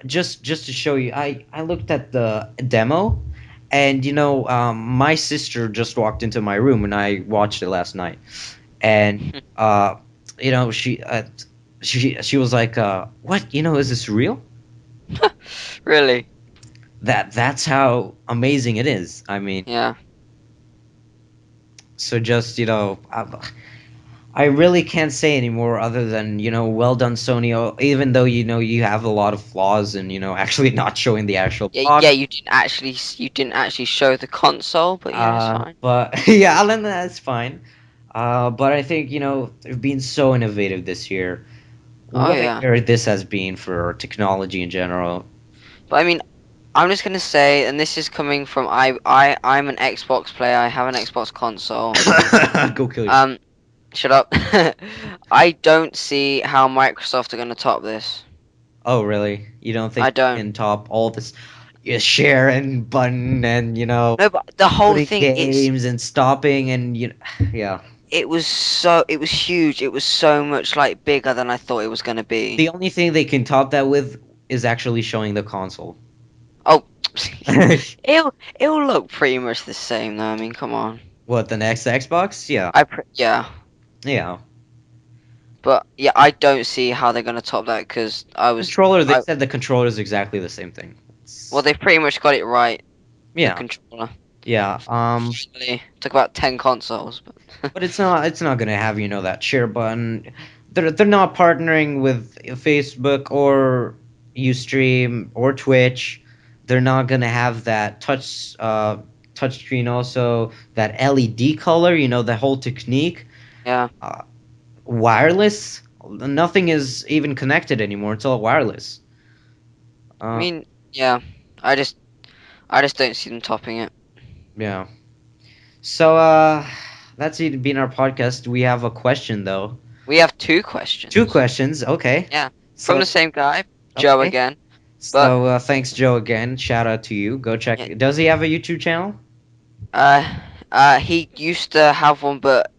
Speaker 1: just to show you. I looked at the demo, and my sister just walked into my room and I watched it last night, and you know she uh, she was like, "What? Is this real?"
Speaker 2: Really?
Speaker 1: That's how amazing it is. I mean,
Speaker 2: Yeah.
Speaker 1: so just I really can't say anymore other than, well done, Sony. Even though you have a lot of flaws and actually not showing the actual
Speaker 2: Yeah, yeah,
Speaker 1: box.
Speaker 2: you didn't actually show the console, but yeah, it's fine.
Speaker 1: But yeah, other than that, it's fine. But I think they've been so innovative this year.
Speaker 2: Oh
Speaker 1: What a
Speaker 2: yeah.
Speaker 1: year this has been for technology in general.
Speaker 2: But I mean, I'm just gonna say, and this is coming from I'm an Xbox player. I have an Xbox console.
Speaker 1: Go kill yourself.
Speaker 2: Um, shut up. I don't see how Microsoft are gonna top this.
Speaker 1: Oh, really? You don't think
Speaker 2: I
Speaker 1: you
Speaker 2: don't.
Speaker 1: can top all this share and button and
Speaker 2: No, but the whole
Speaker 1: loading
Speaker 2: thing is
Speaker 1: games and stopping and yeah.
Speaker 2: it was huge. It was so much like bigger than I thought it was gonna be.
Speaker 1: The only thing they can top that with is actually showing the console.
Speaker 2: Oh, it'll look pretty much the same though. I mean, come on.
Speaker 1: What, the next Xbox? Yeah.
Speaker 2: Yeah,
Speaker 1: Yeah.
Speaker 2: but yeah, I don't see how they're gonna top that because
Speaker 1: Controller, they
Speaker 2: I
Speaker 1: said the controller is exactly the same thing.
Speaker 2: well, they've pretty much got it right. The
Speaker 1: Yeah.
Speaker 2: controller.
Speaker 1: Yeah.
Speaker 2: Finally, took about 10 consoles, but
Speaker 1: But it's not gonna have, that share button. They're not partnering with Facebook or Ustream or Twitch. They're not gonna have that touch screen also, that LED color, the whole technique.
Speaker 2: yeah.
Speaker 1: Uh, Wireless, nothing is even connected anymore. It's all wireless.
Speaker 2: I
Speaker 1: Uh,
Speaker 2: mean, yeah. I just I just don't see them topping it.
Speaker 1: yeah. So that's it been our podcast. We have a question though.
Speaker 2: We have two
Speaker 1: Two
Speaker 2: questions.
Speaker 1: questions. Okay.
Speaker 2: Yeah, from
Speaker 1: So
Speaker 2: the same guy, Joe
Speaker 1: okay.
Speaker 2: again. But
Speaker 1: So thanks, Joe, again. Shout out to you. Go
Speaker 2: yeah,
Speaker 1: check. Does he have a YouTube channel?
Speaker 2: uh, he used to have one, but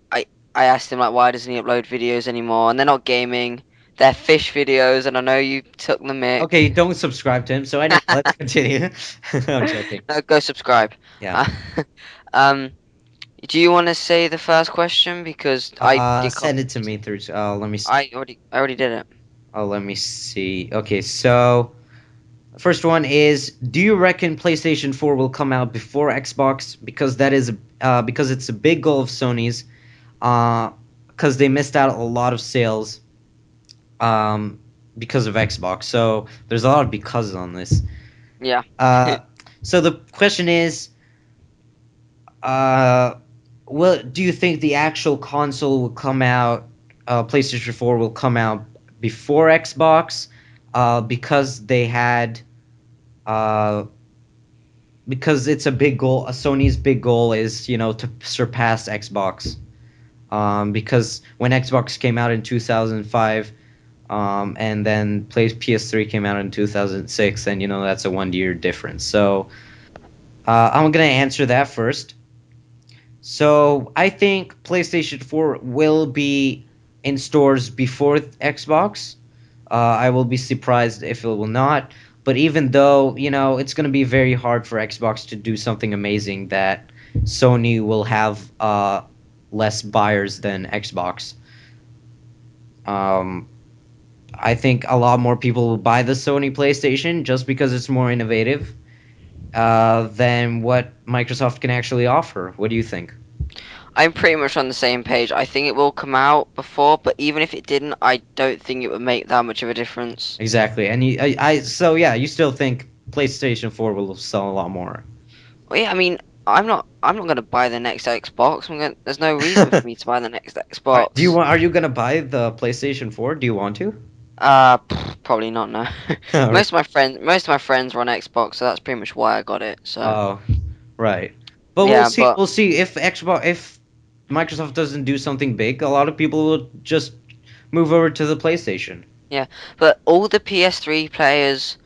Speaker 2: I asked him like, why doesn't he upload videos anymore? And they're not gaming, they're fish videos, and I know you took the
Speaker 1: Okay,
Speaker 2: mic.
Speaker 1: don't subscribe to him. So anyway, let's continue. I'm joking.
Speaker 2: No, go subscribe.
Speaker 1: Yeah.
Speaker 2: Uh, um, do you want to say the first question because
Speaker 1: Send it to me through. Let me see.
Speaker 2: I already did it.
Speaker 1: Let me see. Okay, so first one is: do you reckon PlayStation 4 will come out before Xbox? Because it's a big goal of Sony's. Because they missed out a lot of sales. Um, because of Xbox. So there's a lot of because on this.
Speaker 2: Yeah.
Speaker 1: Uh, so the question is, uh, do you think the actual console will come out? PlayStation 4 will come out before Xbox, because they had, uh, because it's a big goal. Sony's big goal is to surpass Xbox. Because when Xbox came out in 2005, and then PS3 came out in 2006, and that's a 1 year difference. So I'm gonna answer that first. So I think PlayStation 4 will be in stores before Xbox. I will be surprised if it will not. But even though, it's going to be very hard for Xbox to do something amazing, that Sony will have less buyers than Xbox. Um, I think a lot more people will buy the Sony PlayStation just because it's more innovative than what Microsoft can actually offer. What do you think?
Speaker 2: I'm pretty much on the same page. I think it will come out before, but even if it didn't, I don't think it would make that much of a difference.
Speaker 1: Exactly, and so yeah, you still think PlayStation 4 will sell a lot more?
Speaker 2: Well, yeah, I mean, I'm not gonna buy the next Xbox. There's no reason for me to buy the next Xbox.
Speaker 1: Are you gonna buy the PlayStation 4? Do you want to?
Speaker 2: Probably not. No.
Speaker 1: Or-
Speaker 2: Most of my friends were on Xbox, so that's pretty much why I got it. So
Speaker 1: Oh, right. But we'll
Speaker 2: yeah,
Speaker 1: see.
Speaker 2: but
Speaker 1: We'll see if Microsoft doesn't do something big. A lot of people will just move over to the PlayStation.
Speaker 2: yeah, but all the PS3 players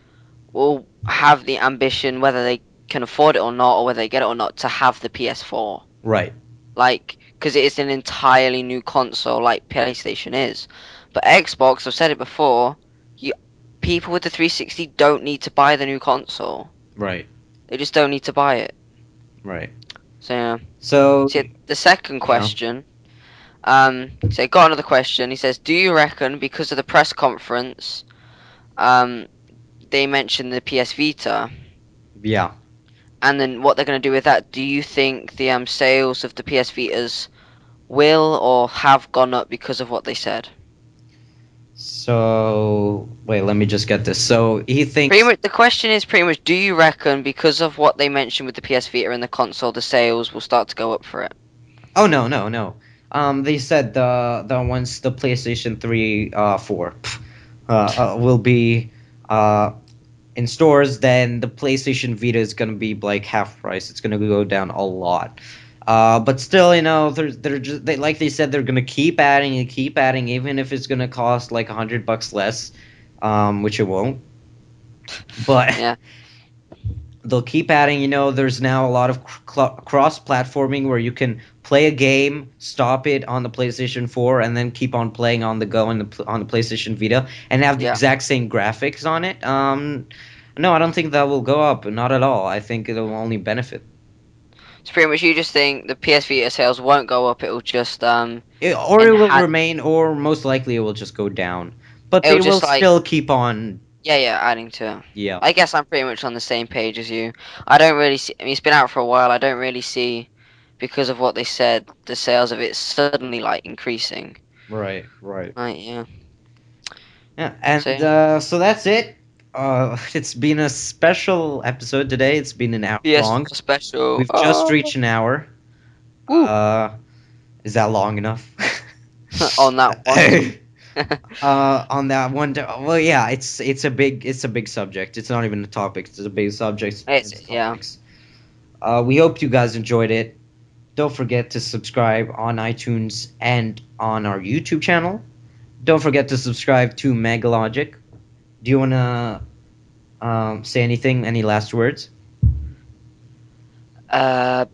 Speaker 2: will have the ambition, whether they can afford it or not, or whether they get it or not, to have the PS4.
Speaker 1: Right.
Speaker 2: Like, because it is an entirely new console, like PlayStation is. But Xbox, I've said it before, you people with the 360 don't need to buy the new console.
Speaker 1: Right.
Speaker 2: They just don't need to buy it.
Speaker 1: Right.
Speaker 2: So yeah.
Speaker 1: So
Speaker 2: See, the second
Speaker 1: yeah.
Speaker 2: question. So got another question. He says, "Do you reckon because of the press conference, um, they mentioned the PS Vita,
Speaker 1: Yeah.
Speaker 2: and then what they're going to do with that? Do you think the sales of the PS Vitas will or have gone up because of what they said?"
Speaker 1: So wait, let me just get this. So he
Speaker 2: Pretty
Speaker 1: thinks.
Speaker 2: much, the question is pretty much, do you reckon because of what they mentioned with the PS Vita and the console, the sales will start to go up for it?
Speaker 1: Oh no, no, no. They said the once the PlayStation 3 4 will be uh in stores, then the PlayStation Vita is gonna be like half price. It's gonna go down a lot. But still, they're just like they said they're gonna keep adding and keep adding, even if it's gonna cost like $100 less, which it won't. But
Speaker 2: Yeah,
Speaker 1: they'll keep adding. There's now a lot of cross-platforming where you can play a game, stop it on the PlayStation 4, and then keep on playing on the go on the PlayStation Vita, and have the
Speaker 2: yeah.
Speaker 1: exact same graphics on it. No, I don't think that will go up. Not at all. I think it'll only benefit.
Speaker 2: So pretty much, you just think the PS Vita sales won't go up. It'll just
Speaker 1: Or it will
Speaker 2: enhance.
Speaker 1: remain, or most likely it will just go down. But
Speaker 2: It'll
Speaker 1: they will
Speaker 2: just like,
Speaker 1: still keep on.
Speaker 2: yeah, adding to it.
Speaker 1: Yeah.
Speaker 2: I guess I'm pretty much on the same page as you. I don't really see. I mean, it's been out for a while. I don't really see, because of what they said, the sales of it suddenly like increasing.
Speaker 1: Right. Right.
Speaker 2: Right, yeah.
Speaker 1: Yeah, and
Speaker 2: So
Speaker 1: so that's it. It's been a special episode today. It's been an hour long.
Speaker 2: PS4 special.
Speaker 1: We've just reached an hour.
Speaker 2: Woo.
Speaker 1: Uh, is that long enough?
Speaker 2: On that one.
Speaker 1: On that one, well, yeah, it's a big subject. It's not even a topic. It's a big subject.
Speaker 2: It's
Speaker 1: It's
Speaker 2: yeah.
Speaker 1: topics. We hope you guys enjoyed it. Don't forget to subscribe on iTunes and on our YouTube channel. Don't forget to subscribe to Megalogic. Do you wanna say anything? Any last words?
Speaker 2: Uh,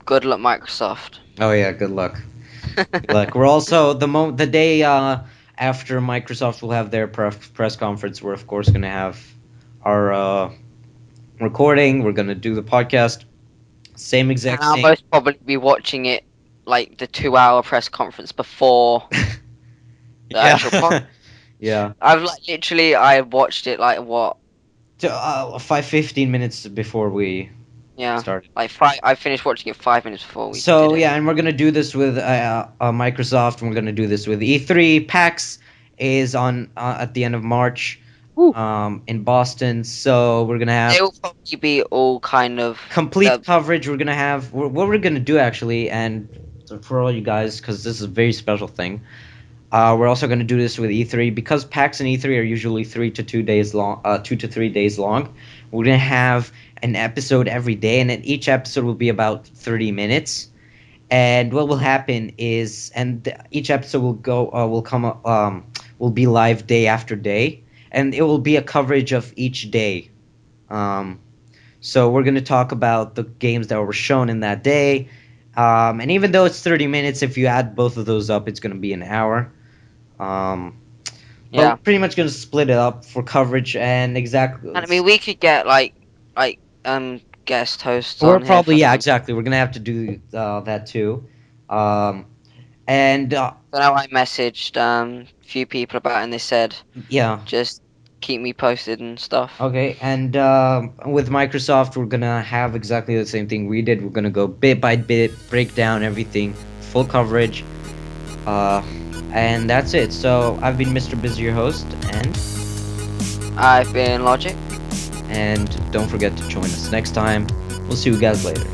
Speaker 2: good luck, Microsoft.
Speaker 1: Oh yeah, good luck. Good luck. We're also the day after Microsoft will have their press conference. We're of course gonna have our recording. We're gonna do the podcast. Same
Speaker 2: And
Speaker 1: exact
Speaker 2: I'll
Speaker 1: same.
Speaker 2: most probably be watching it like the 2 hour press conference before the actual podcast.
Speaker 1: Yeah, yeah.
Speaker 2: I've like literally I watched it like what?
Speaker 1: 15 minutes before we
Speaker 2: Yeah,
Speaker 1: started.
Speaker 2: like five. I finished watching it 5 minutes before we did
Speaker 1: So
Speaker 2: it.
Speaker 1: yeah, and we're gonna do this with Microsoft, and we're gonna do this with E3. PAX is on at the end of March,
Speaker 2: Woo.
Speaker 1: in Boston. So we're gonna have
Speaker 2: It will probably be all kind of
Speaker 1: complete coverage. We're gonna have what we're gonna do actually, and for all you guys, because this is a very special thing. We're also gonna do this with E3 because PAX and E3 are usually 3 to 2 days long, 2 to 3 days long. We're gonna have an episode every day, and then each episode will be about 30 minutes. And what will happen is, each episode will be live day after day, and it will be a coverage of each day. Um, so we're going to talk about the games that were shown in that day. And even though it's 30 minutes, if you add both of those up, it's going to be an hour. Um, but we're
Speaker 2: yeah.
Speaker 1: pretty much going to split it up for coverage and exactly.
Speaker 2: And I mean, we could get like guest hosts
Speaker 1: We're
Speaker 2: on here
Speaker 1: probably,
Speaker 2: for
Speaker 1: yeah,
Speaker 2: some.
Speaker 1: exactly. We're going to have to do that too. Um, and
Speaker 2: So now I messaged few people about it and they said
Speaker 1: yeah.
Speaker 2: just keep me posted and stuff.
Speaker 1: Okay, and with Microsoft, we're gonna have exactly the same thing we did. We're gonna go bit by bit, break down everything, full coverage, uh, and that's it. So I've been Mr. Busy, your host,
Speaker 2: I've been Logic.
Speaker 1: and don't forget to join us next time. We'll see you guys later.